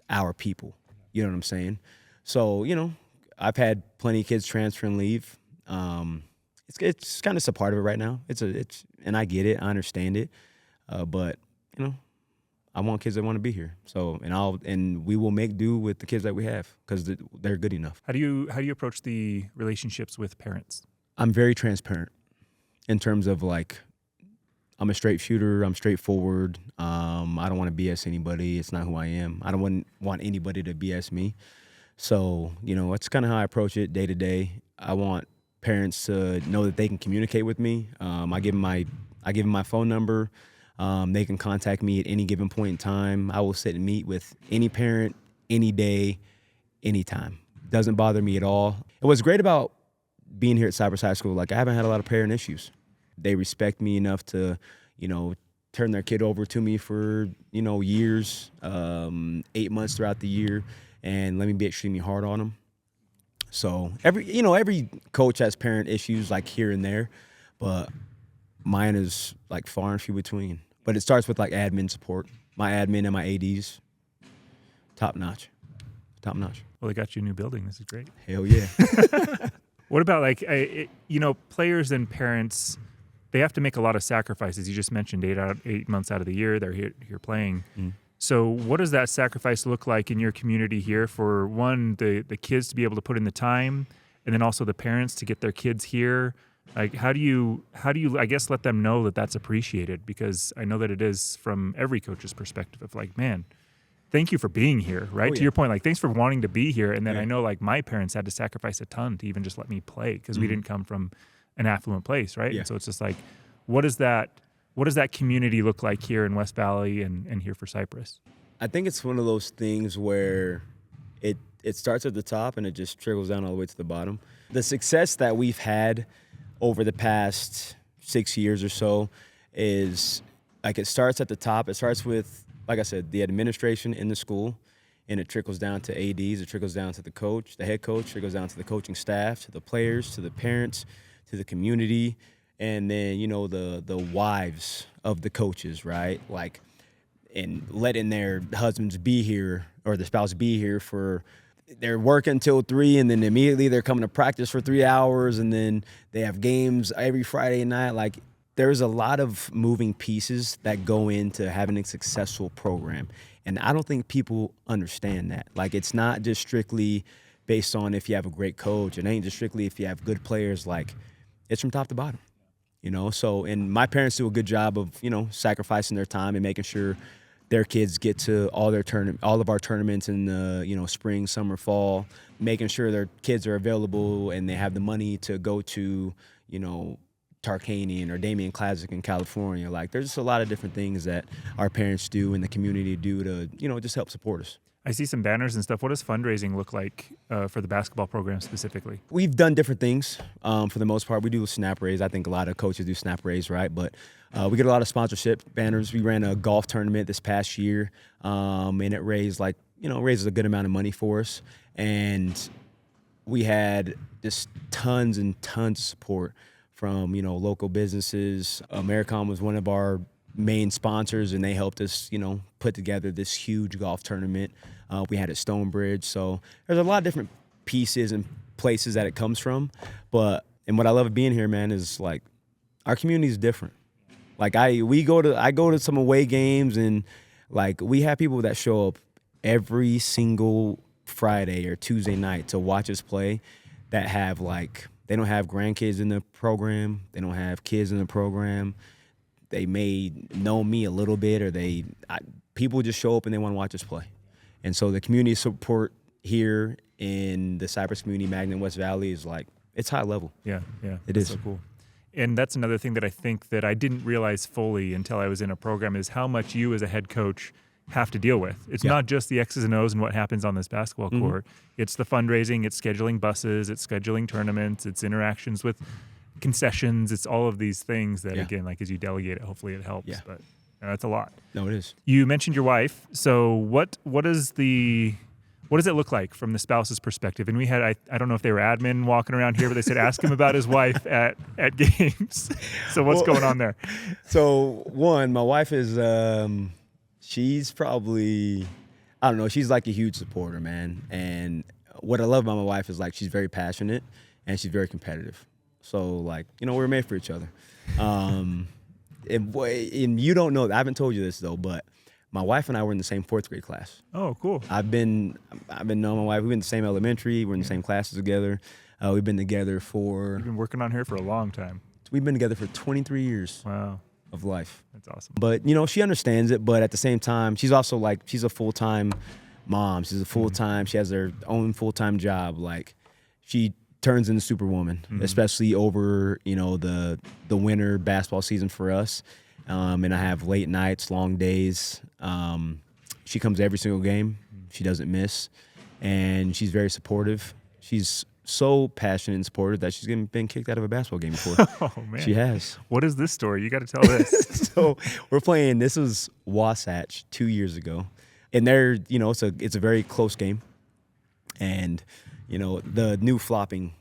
our people. You know what I'm saying? So, I've had plenty of kids transfer and leave. It's kind of a part of it right now. And I get it, I understand it. But I want kids that want to be here. So, and we will make do with the kids that we have because they're good enough. How do you approach the relationships with parents? I'm very transparent in terms of I'm a straight shooter. I'm straightforward. I don't want to BS anybody. It's not who I am. I don't want anybody to BS me. So, it's kind of how I approach it day to day. I want parents to know that they can communicate with me. I give them my phone number. They can contact me at any given point in time. I will sit and meet with any parent, any day, anytime. Doesn't bother me at all. And what's great about being here at Cyprus High School, I haven't had a lot of parent issues. They respect me enough to, turn their kid over to me for, years, 8 months throughout the year, and let me be extremely hard on them. So every coach has parent issues here and there, but mine is far and few between. But it starts with admin support. My admin and my ADs, top notch. Well, they got you a new building. This is great. Hell yeah. What about players and parents? They have to make a lot of sacrifices. You just mentioned 8 months out of the year they're here playing. Mm. So what does that sacrifice look like in your community here for, one, the kids to be able to put in the time, and then also the parents to get their kids here. Like, how do you, I guess, let them know that that's appreciated? Because I know that it is from every coach's perspective of like, man, thank you for being here, right? Oh, To yeah. your point, like, thanks for wanting to be here. And then Yeah. I know like my parents had to sacrifice a ton to even just let me play because we didn't come from an affluent place, right? Yeah. And so it's just like, what does that community look like here in West Valley and here for Cyprus? I think it's one of those things where it starts at the top and it just trickles down all the way to the bottom. The success that we've had over the past 6 years or so is like it starts at the top. It starts with, like I said, the administration in the school, and it trickles down to ADs. It trickles down to the coach, the head coach. It trickles down to the coaching staff, to the players, to the parents, to the community, and then the wives of the coaches, right? Like, and letting their husbands be here or the spouse be here for, they're working until 3 and then immediately they're coming to practice for 3 hours and then they have games every Friday night. Like, there's a lot of moving pieces that go into having a successful program. And I don't think people understand that. Like, it's not just strictly based on if you have a great coach. It ain't just strictly if you have good players. Like, it's from top to bottom, So, and my parents do a good job of, sacrificing their time and making sure their kids get to all of our tournaments in the, spring, summer, fall, making sure their kids are available and they have the money to go to, Tarkanian or Damien Classic in California. Like, there's just a lot of different things that our parents do and the community do to, just help support us. I see some banners and stuff. What does fundraising look like for the basketball program specifically? We've done different things. For the most part, we do snap raise. I think a lot of coaches do snap raise, right? But we get a lot of sponsorship banners. We ran a golf tournament this past year, and it raised raises a good amount of money for us. And we had just tons and tons of support from, local businesses. Americom was one of our main sponsors, and they helped us, put together this huge golf tournament. We had at Stonebridge. So there's a lot of different pieces and places that it comes from. And what I love being here, man, is like our community is different. Like I go to some away games, and like we have people that show up every single Friday or Tuesday night to watch us play that have they don't have grandkids in the program. They don't have kids in the program. They may know me a little bit, or people just show up and they want to watch us play. And so the community support here in the Cyprus Community Magnet West Valley is it's high level. Yeah, It is so cool. And that's another thing that I think that I didn't realize fully until I was in a program is how much you as a head coach have to deal with. It's not just the X's and O's and what happens on this basketball court. It's the fundraising, it's scheduling buses, it's scheduling tournaments, it's interactions with concessions, it's all of these things that, again, as you delegate it, hopefully it helps. Yeah. But that's a lot. No, it is. You mentioned your wife. So what does it look like from the spouse's perspective? And we had, I don't know if they were admin walking around here, but they said, ask him about his wife at games. So what's going on there? So one, my wife is, she's probably, I don't know, she's like a huge supporter, man. And what I love about my wife is she's very passionate and she's very competitive. So we're made for each other. And you don't know, I haven't told you this though, but my wife and I were in the same 4th grade class. Oh, cool. I've been knowing my wife. We've been in the same elementary. We're in the same classes together. We've been together for. You've been working on her for a long time. We've been together for 23 years. Wow. Of life. That's awesome. But she understands it. But at the same time, she's also she's a full-time mom. She's a full-time. She has her own full-time job. She turns into Superwoman, especially over the winter basketball season for us. And I have late nights, long days. She comes every single game. She doesn't miss. And she's very supportive. She's so passionate and supportive that she's been kicked out of a basketball game before. Oh, man. She has. What is this story? You got to tell this. So we're playing, this was Wasatch 2 years ago. And they're, it's a very close game. And, the new flopping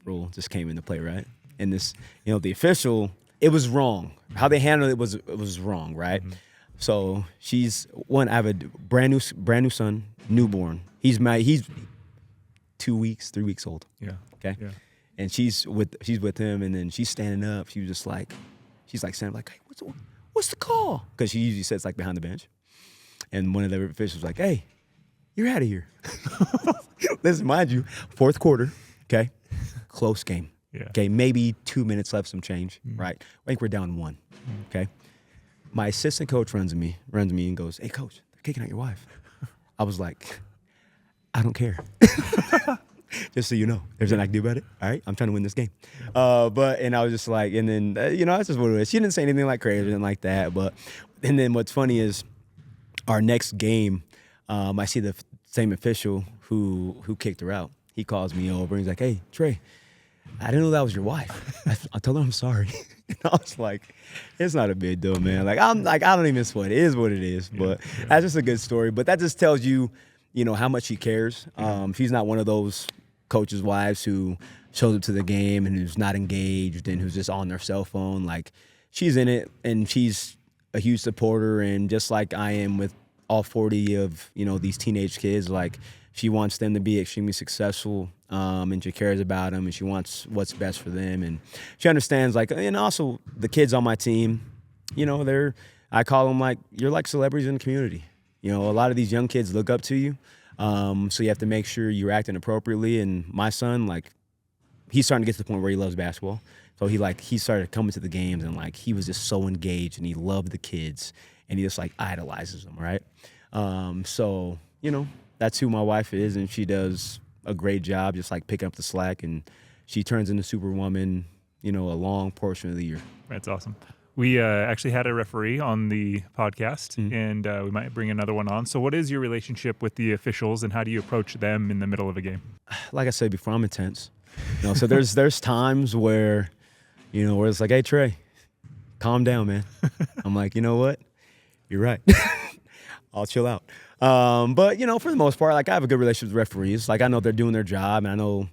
rule just came into play, right? And this, the official, it was wrong. How they handled it was wrong, right? So I have a brand new son, newborn. He's 2 weeks, 3 weeks old. Yeah. Okay. Yeah. And she's with him, and then she's standing up. She was just she's standing up hey, what's the call? Because she usually sits behind the bench. And one of the officials was like, hey, you're out of here. Listen, mind you, 4th quarter, okay? close game. Yeah. Okay, maybe 2 minutes left, some change, right? I think we're down 1. Okay. My assistant coach runs to me and goes, "Hey, coach, they're kicking out your wife." I was like, "I don't care." Just so you know, there's nothing I can do about it. All right, I'm trying to win this game. And I was just like, and then that's just what it is. She didn't say anything like crazy or anything like that. And then what's funny is our next game, I see the same official who kicked her out. He calls me over and he's like, "Hey, Tre, I didn't know that was your wife." I told her I'm sorry. And I was like, it's not a big deal, man. Like, I don't even sweat. It is what it is. But that's just a good story. But that just tells you, how much she cares. She's not one of those coaches' wives who shows up to the game and who's not engaged and who's just on their cell phone. Like, she's in it and she's a huge supporter. And just like I am with all 40 of, these teenage kids, like, she wants them to be extremely successful, and she cares about them, and she wants what's best for them, and she understands. Like, and also the kids on my team, I call them like you're like celebrities in the community. A lot of these young kids look up to you, so you have to make sure you're acting appropriately. And my son, like, he's starting to get to the point where he loves basketball, so he started coming to the games, and like he was just so engaged, and he loved the kids, and he just like idolizes them, right? So that's who my wife is, and she does a great job just like picking up the slack, and she turns into Superwoman, a long portion of the year. That's awesome. We actually had a referee on the podcast, and we might bring another one on. So what is your relationship with the officials, and how do you approach them in the middle of a game? Like I said before, I'm intense. So there's times where, where it's like, "Hey, Tre, calm down, man." I'm like, "You know what? You're right. I'll chill out." But for the most part, like, I have a good relationship with referees. Like, I know they're doing their job, and I know,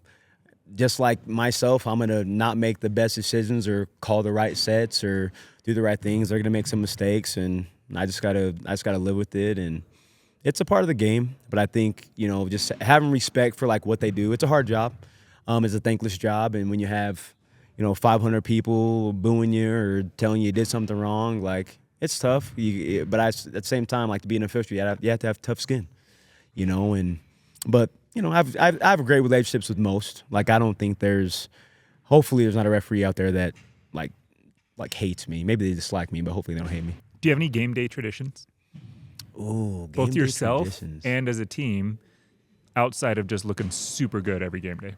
just like myself, I'm gonna not make the best decisions or call the right sets or do the right things. They're gonna make some mistakes, and I just gotta live with it. And it's a part of the game. But I think just having respect for like what they do. It's a hard job. It's a thankless job, and when you have 500 people booing you or telling you did something wrong, like, it's tough, but at the same time, like, to be an official, you have to have tough skin, But I have great relationships with most. Like, I don't think hopefully there's not a referee out there that like hates me. Maybe they dislike me, but hopefully they don't hate me. Do you have any game day traditions? Ooh, both game yourself day traditions. and as a team, outside of just looking super good every game day?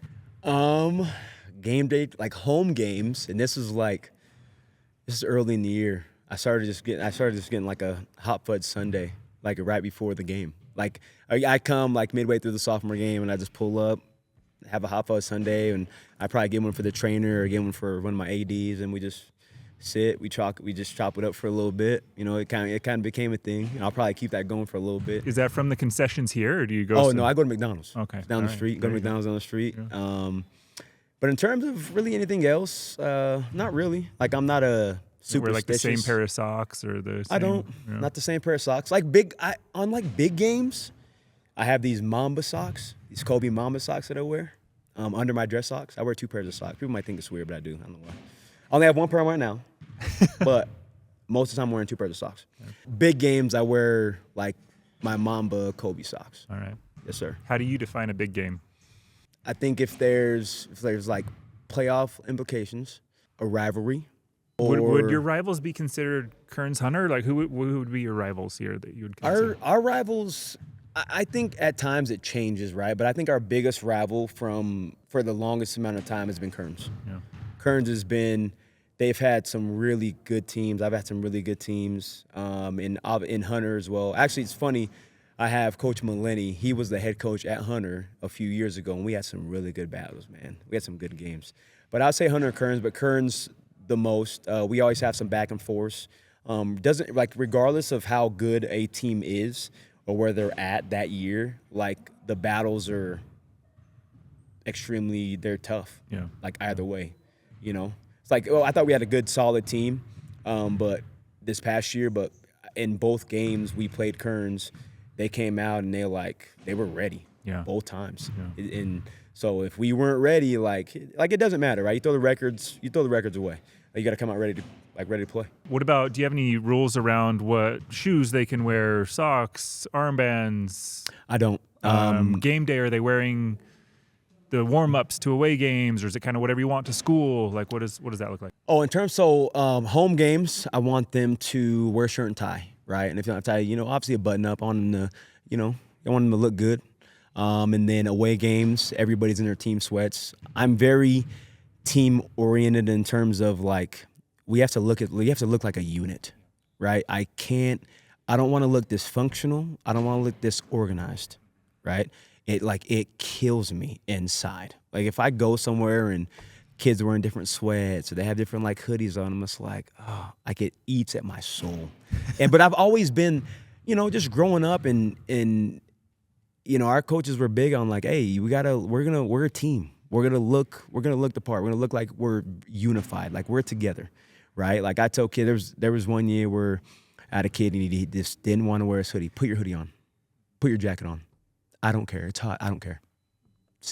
Game day, like home games, and this is early in the year. I started just getting like a hot fudge sundae, like right before the game. Like, I come like midway through the sophomore game, and I just pull up, have a hot fudge sundae, and I probably get one for the trainer or get one for one of my ADs, and we just sit, we just chop it up for a little bit. It kind of became a thing. I'll probably keep that going for a little bit. Is that from the concessions here, or do you go? Oh no, I go to McDonald's. Okay, down the street. Go to McDonald's down the street. Yeah. But in terms of really anything else, not really. Like, I'm not a superstitious. Wear like the same pair of socks or the same, I don't. Not the same pair of socks. Like on big games, I have these Mamba socks, these Kobe Mamba socks that I wear under my dress socks. I wear 2 pairs of socks. People might think it's weird, but I do. I don't know why. I only have 1 pair on right now, but most of the time I'm wearing 2 pairs of socks. Okay. Big games, I wear like my Mamba Kobe socks. All right. Yes, sir. How do you define a big game? I think if there's like playoff implications, a rivalry. Would your rivals be considered Kearns Hunter? Like, who would be your rivals here that you would consider? Our rivals, I think at times it changes, right? But I think our biggest rival for the longest amount of time has been Kearns. Yeah. Kearns they've had some really good teams. I've had some really good teams in Hunter as well. Actually, it's funny. I have Coach Maleni. He was the head coach at Hunter a few years ago, and we had some really good battles, man. We had some good games. But I'd say Hunter and Kearns, but Kearns the most. We always have some back and forth. Doesn't, like, regardless of how good a team is or where they're at that year, like, the battles are they're tough. Yeah. Like, either way, It's like, I thought we had a good, solid team, but this past year, but in both games we played Kearns, they came out and they were ready. Yeah. Both times. Yeah. And so if we weren't ready, like it doesn't matter, right? You throw the records away. You got to come out ready to play. What about, do you have any rules around what shoes they can wear, socks, armbands? I don't. Game day, are they wearing the warm-ups to away games, or is it kind of whatever you want to school? Like, what does that look like? Oh, in terms, so home games, I want them to wear shirt and tie, right? And if you don't have tie, obviously a button up on them to, I want them to look good. And then away games, everybody's in their team sweats. I'm very team oriented in terms of like we have to look like a unit, right? I don't want to look dysfunctional. I don't want to look disorganized, right? It kills me inside. Like if I go somewhere and kids are wearing different sweats or they have different like hoodies on them, it's like, it eats at my soul. But I've always been, just growing up and our coaches were big on like, hey, we're a team. We're gonna look the part. We're gonna look like we're unified, like we're together, right? Like I tell kids, there was one year where I had a kid and he just didn't want to wear his hoodie. Put your hoodie on. Put your jacket on. I don't care. It's hot. I don't care.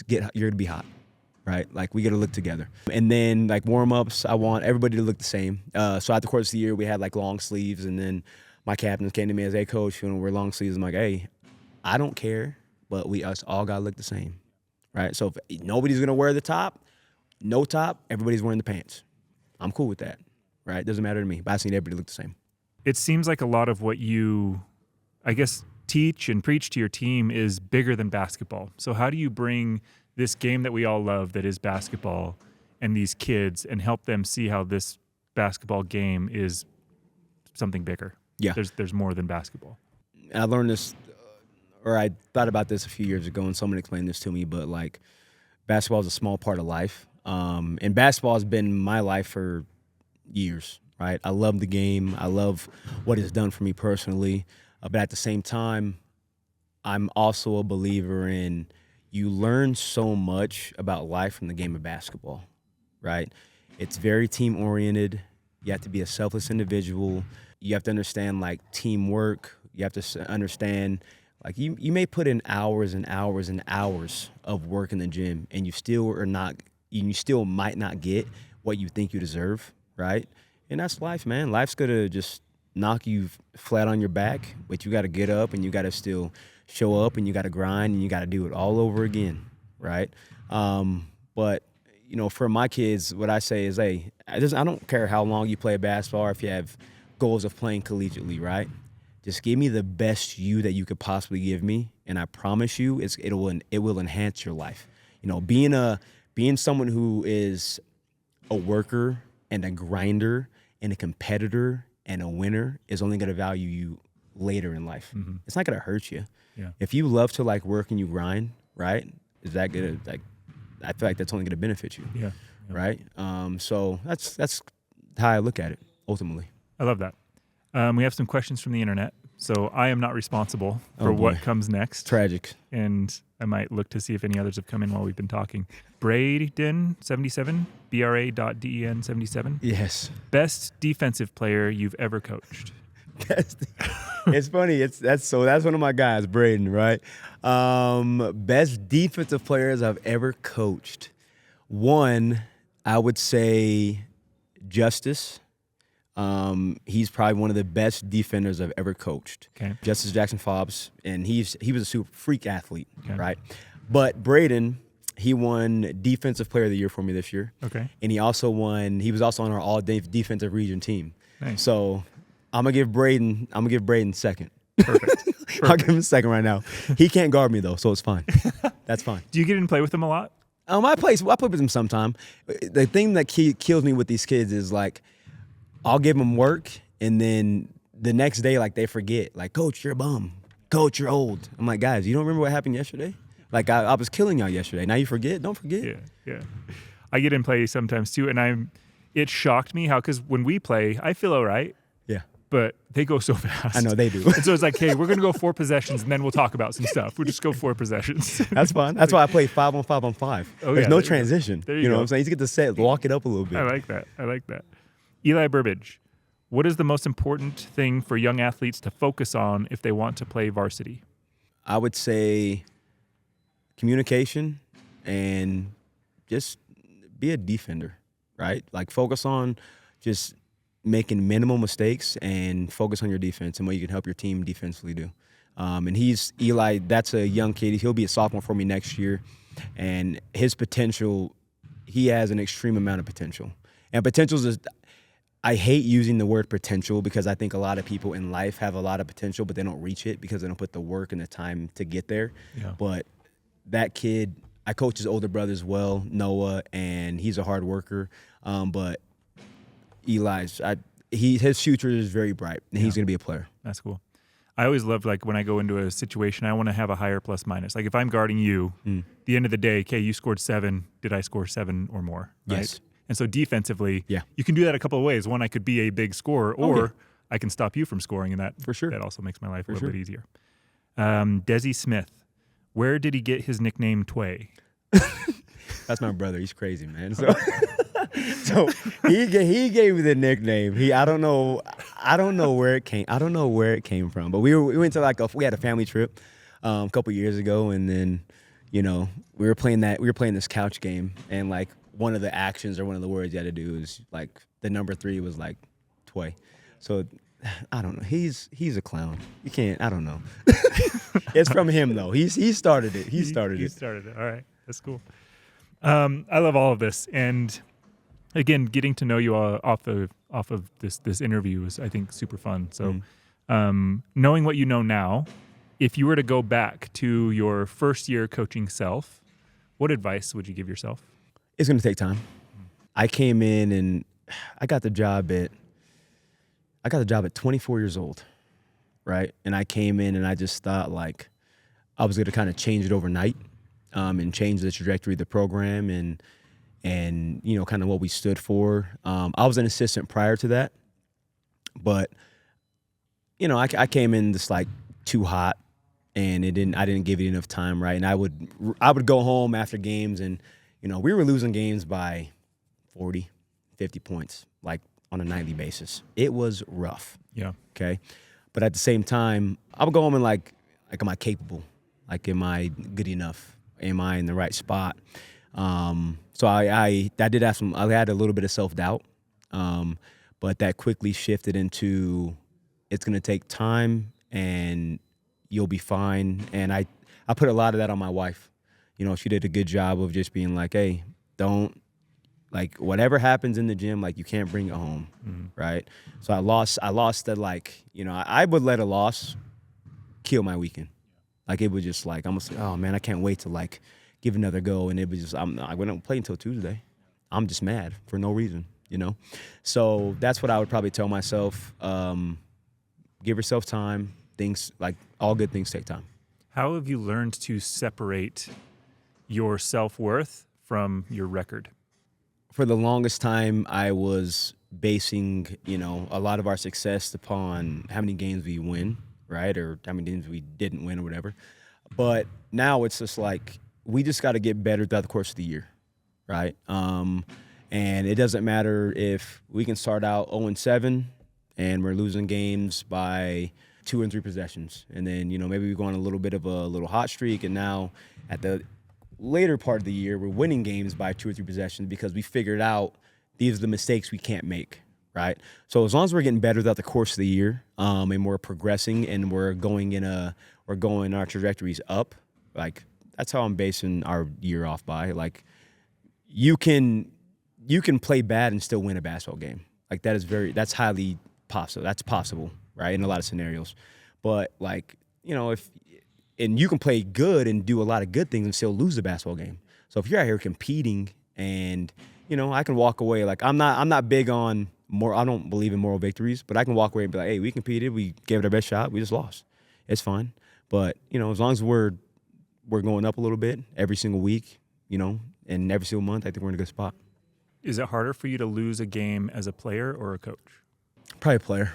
You're gonna be hot, right? Like we gotta look together. And then like warm-ups, I want everybody to look the same. So at the course of the year, we had like long sleeves, and then my captains came to me as, hey coach, you want to wear long sleeves? I'm like, hey, I don't care, but us all gotta look the same, right? So if nobody's gonna wear the top, no top, everybody's wearing the pants. I'm cool with that, right? Doesn't matter to me, but I just need everybody to look the same. It seems like a lot of what you, I guess, teach and preach to your team is bigger than basketball. So how do you bring this game that we all love, that is basketball, and these kids, and help them see how this basketball game is something bigger? Yeah. There's more than basketball. I learned this, or I thought about this a few years ago, and someone explained this to me, but like basketball is a small part of life. And basketball has been my life for years, right? I love the game. I love what it's done for me personally. But at the same time, I'm also a believer in you learn so much about life from the game of basketball, right? It's very team-oriented. You have to be a selfless individual. You have to understand, like, teamwork. You have to understand, like, you may put in hours and hours and hours of work in the gym, and you still might not get what you think you deserve, right? And that's life, man. Life's gonna just knock you flat on your back, but you got to get up and you got to still show up and you got to grind and you got to do it all over again, right? But for my kids, what I say is, hey, I don't care how long you play basketball or if you have goals of playing collegiately, right? Just give me the best you that you could possibly give me, and I promise you, it will enhance your life. Being someone who is a worker and a grinder and a competitor and a winner is only going to value you later in life. Mm-hmm. It's not going to hurt you. Yeah. If you love to like work and you grind, right? Is that going to I feel like that's only going to benefit you. Yeah. Right. So that's how I look at it ultimately. I love that. We have some questions from the internet. So I am not responsible for what comes next. Tragic. And I might look to see if any others have come in while we've been talking. Braden77, BRA.DEN77. Yes. Best defensive player you've ever coached. It's funny. That's one of my guys, Braden, right? Best defensive players I've ever coached. One, I would say Justice. He's probably one of the best defenders I've ever coached. Okay. Justice Jackson Fobbs, and he was a super freak athlete, right? But Braden, he won Defensive Player of the Year for me this year. Okay. And he was also on our all-day defensive region team. Nice. So I'm gonna give Braden second. Perfect. I'll give him second right now. He can't guard me though, so it's fine. That's fine. Do you get in play with him a lot? I play with him sometime. The thing that kills me with these kids is like, I'll give them work, and then the next day, like, they forget. Like, Coach, you're a bum. Coach, you're old. I'm like, guys, you don't remember what happened yesterday? Like, I was killing y'all yesterday. Now you forget? Don't forget. Yeah. I get in play sometimes, too, and it shocked me because when we play, I feel all right. Yeah. But they go so fast. I know, they do. And so it's like, hey, we're going to go 4 possessions, and then we'll talk about some stuff. We'll just go 4 possessions. That's fine. That's why I play 5-on-5-on-5. There's no transition. There you know what I'm saying? You get to walk it up a little bit. I like that. Eli Burbage, what is the most important thing for young athletes to focus on if they want to play varsity? I would say communication and just be a defender, right? Like, focus on just making minimal mistakes and focus on your defense and what you can help your team defensively do. And Eli, that's a young kid. He'll be a sophomore for me next year. And his potential, he has an extreme amount of potential. And potential is, I hate using the word potential because I think a lot of people in life have a lot of potential, but they don't reach it because they don't put the work and the time to get there. Yeah. But that kid, I coach his older brother as well, Noah, and he's a hard worker. But Eli's, his future is very bright, and he's going to be a player. That's cool. I always love, like, when I go into a situation, I want to have a higher plus minus. Like, if I'm guarding you, the end of the day, okay, you scored 7. Did I score 7 or more? Right? Yes. And so defensively, Yeah. you can do that a couple of ways. One, I could be a big scorer, or I can stop you from scoring, and that For sure. that also makes my life a little bit easier. Desi Smith, where did he get his nickname Tway? That's my brother. He's crazy, man. So, so he gave me the nickname. I don't know where it came. I don't know where it came from. But we went to we had a family trip a couple years ago, and then we were playing this couch game, and like one of the actions or one of the words you had to do is like the number 3 was like Tway. So I don't know. He's a clown. You can't. I don't know. It's from him though. He started it. He started it. All right, that's cool. I love all of this, and again, getting to know you off of this interview is, I think, super fun. So, knowing what you know now, if you were to go back to your first year coaching self, what advice would you give yourself? It's going to take time. I came in and I got the job at 24 years old, right? And I came in and I just thought like I was going to kind of change it overnight, and change the trajectory of the program and kind of what we stood for. I was an assistant prior to that, but I came in just like too hot, and I didn't give it enough time, right? And I would go home after games, and we were losing games by 40, 50 points, like on a nightly basis. It was rough. Yeah. Okay. But at the same time, I would go home and like, am I capable? Like, am I good enough? Am I in the right spot? So I did have I had a little bit of self-doubt, but that quickly shifted into it's going to take time and you'll be fine. And I put a lot of that on my wife. She did a good job of just being like, hey, don't, like, whatever happens in the gym, like, you can't bring it home, right? So I lost that, like, I would let a loss kill my weekend. Like, it was just like, I'm just like, oh man, I can't wait to like give another go. And it was just, I wouldn't play until Tuesday. I'm just mad for no reason, So that's what I would probably tell myself. Give yourself time. Things, like, all good things take time. How have you learned to separate your self-worth from your record? For the longest time, I was basing, a lot of our success upon how many games we win, right? Or how many games we didn't win or whatever. But now it's just like, we just got to get better throughout the course of the year, right? And it doesn't matter if we can start out 0-7 and we're losing games by 2 and 3 possessions. And then, maybe we go on a little bit of a little hot streak, and now at the later part of the year, we're winning games by 2 or 3 possessions because we figured out these are the mistakes we can't make, right? So as long as we're getting better throughout the course of the year, and we're progressing and we're going our trajectories up, like, that's how I'm basing our year off by. Like, you can play bad and still win a basketball game. Like, that's highly possible. That's possible, right? In a lot of scenarios. But like, and you can play good and do a lot of good things and still lose the basketball game. So if you're out here competing and, I can walk away. Like, I'm not big on I don't believe in moral victories, but I can walk away and be like, hey, we competed, we gave it our best shot, we just lost. It's fine. But, as long as we're going up a little bit every single week, and every single month, I think we're in a good spot. Is it harder for you to lose a game as a player or a coach? Probably a player.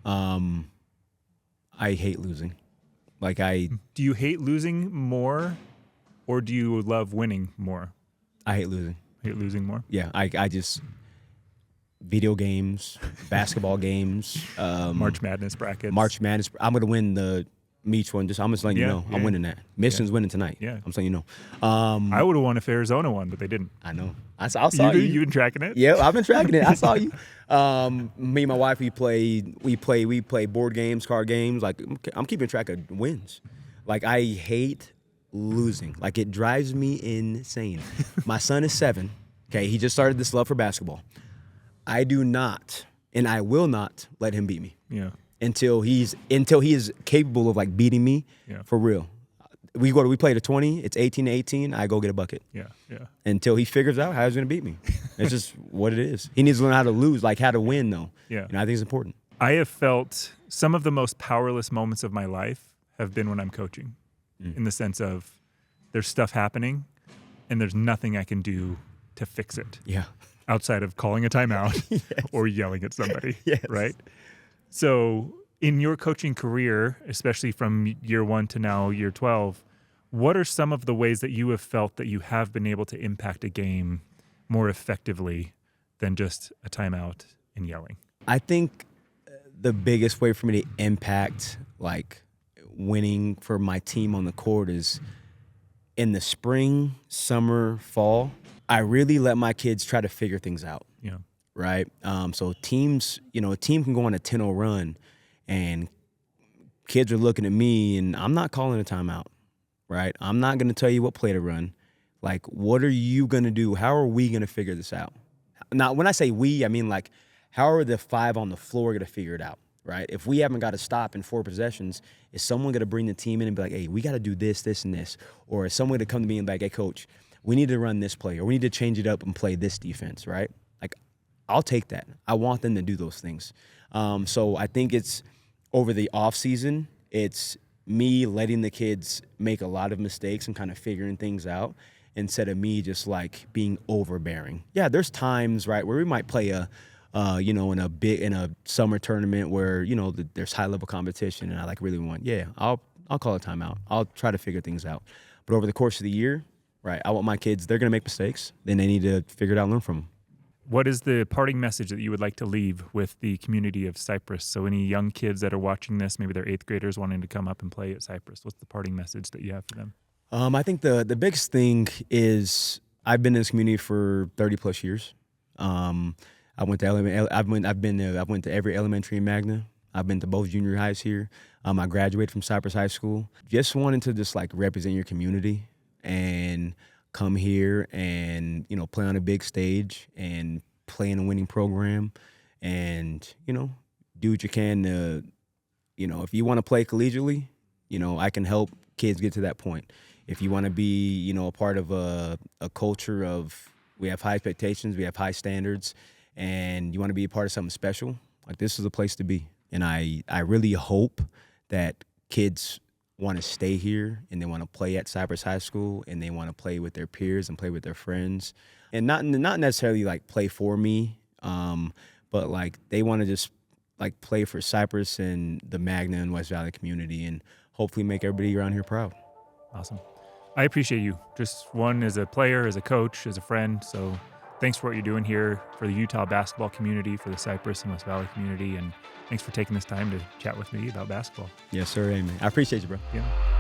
I hate losing. Do you hate losing more, or do you love winning more? I hate losing. Hate losing more? Yeah, I just video games, basketball games, March Madness brackets. I'm gonna win the Meach one. I'm just letting you know. I'm winning that. Michigan's winning tonight. Yeah, I'm saying I would have won if Arizona won, but they didn't. I know. I saw you. You've been tracking it? Yeah, I've been tracking it. I saw you. Me and my wife, we play board games, card games. Like, I'm keeping track of wins. Like, I hate losing. Like, it drives me insane. My son is 7. Okay, he just started this love for basketball. I do not, and I will not let him beat me. Yeah. Until he is capable of like beating me for real. We play to 20, it's 18-18, I go get a bucket. Yeah. Until he figures out how he's gonna beat me. It's just what it is. He needs to learn how to lose, like how to win though. Yeah. And I think it's important. I have felt some of the most powerless moments of my life have been when I'm coaching, in the sense of there's stuff happening and there's nothing I can do to fix it. Yeah. Outside of calling a timeout or yelling at somebody. Yes. Right? So in your coaching career, especially from year 1 to now year 12, what are some of the ways that you have felt that you have been able to impact a game more effectively than just a timeout and yelling? I think the biggest way for me to impact like winning for my team on the court is in the spring, summer, fall. I really let my kids try to figure things out. Yeah. Right? So teams, a team can go on a 10-0 run and kids are looking at me and I'm not calling a timeout, right? I'm not going to tell you what play to run. Like, what are you going to do? How are we going to figure this out? Now, when I say we, I mean like, how are the 5 on the floor going to figure it out, right? If we haven't got to stop in 4 possessions, is someone going to bring the team in and be like, hey, we got to do this, this, and this? Or is someone going to come to me and be like, hey, coach, we need to run this play or we need to change it up and play this defense, right? I'll take that. I want them to do those things. So I think it's over the off season, it's me letting the kids make a lot of mistakes and kind of figuring things out instead of me just like being overbearing. Yeah, there's times, right, where we might play in a summer tournament where, there's high level competition and I like really want, I'll call a timeout. I'll try to figure things out. But over the course of the year, right, I want my kids, they're going to make mistakes. Then they need to figure it out and learn from them. What is the parting message that you would like to leave with the community of Cyprus? So any young kids that are watching this, maybe they're 8th graders wanting to come up and play at Cyprus, what's the parting message that you have for them? I think the biggest thing is I've been in this community for 30 plus years. I went to every elementary in Magna. I've been to both junior highs here. I graduated from Cyprus High School. Just wanting to just like represent your community and come here and, play on a big stage and play in a winning program and, do what you can to, if you want to play collegiately, I can help kids get to that point. If you want to be, a part of a culture of, we have high expectations, we have high standards, and you want to be a part of something special, like this is a place to be. And I really hope that kids want to stay here and they want to play at Cyprus High School and they want to play with their peers and play with their friends and not necessarily like play for me, but like they want to just like play for Cyprus and the Magna and West Valley community and hopefully make everybody around here proud. Awesome. I appreciate you. Just one as a player, as a coach, as a friend. So thanks for what you're doing here for the Utah basketball community, for the Cyprus and West Valley community, and thanks for taking this time to chat with me about basketball. Yes, sir. Amen. I appreciate you, bro. Yeah.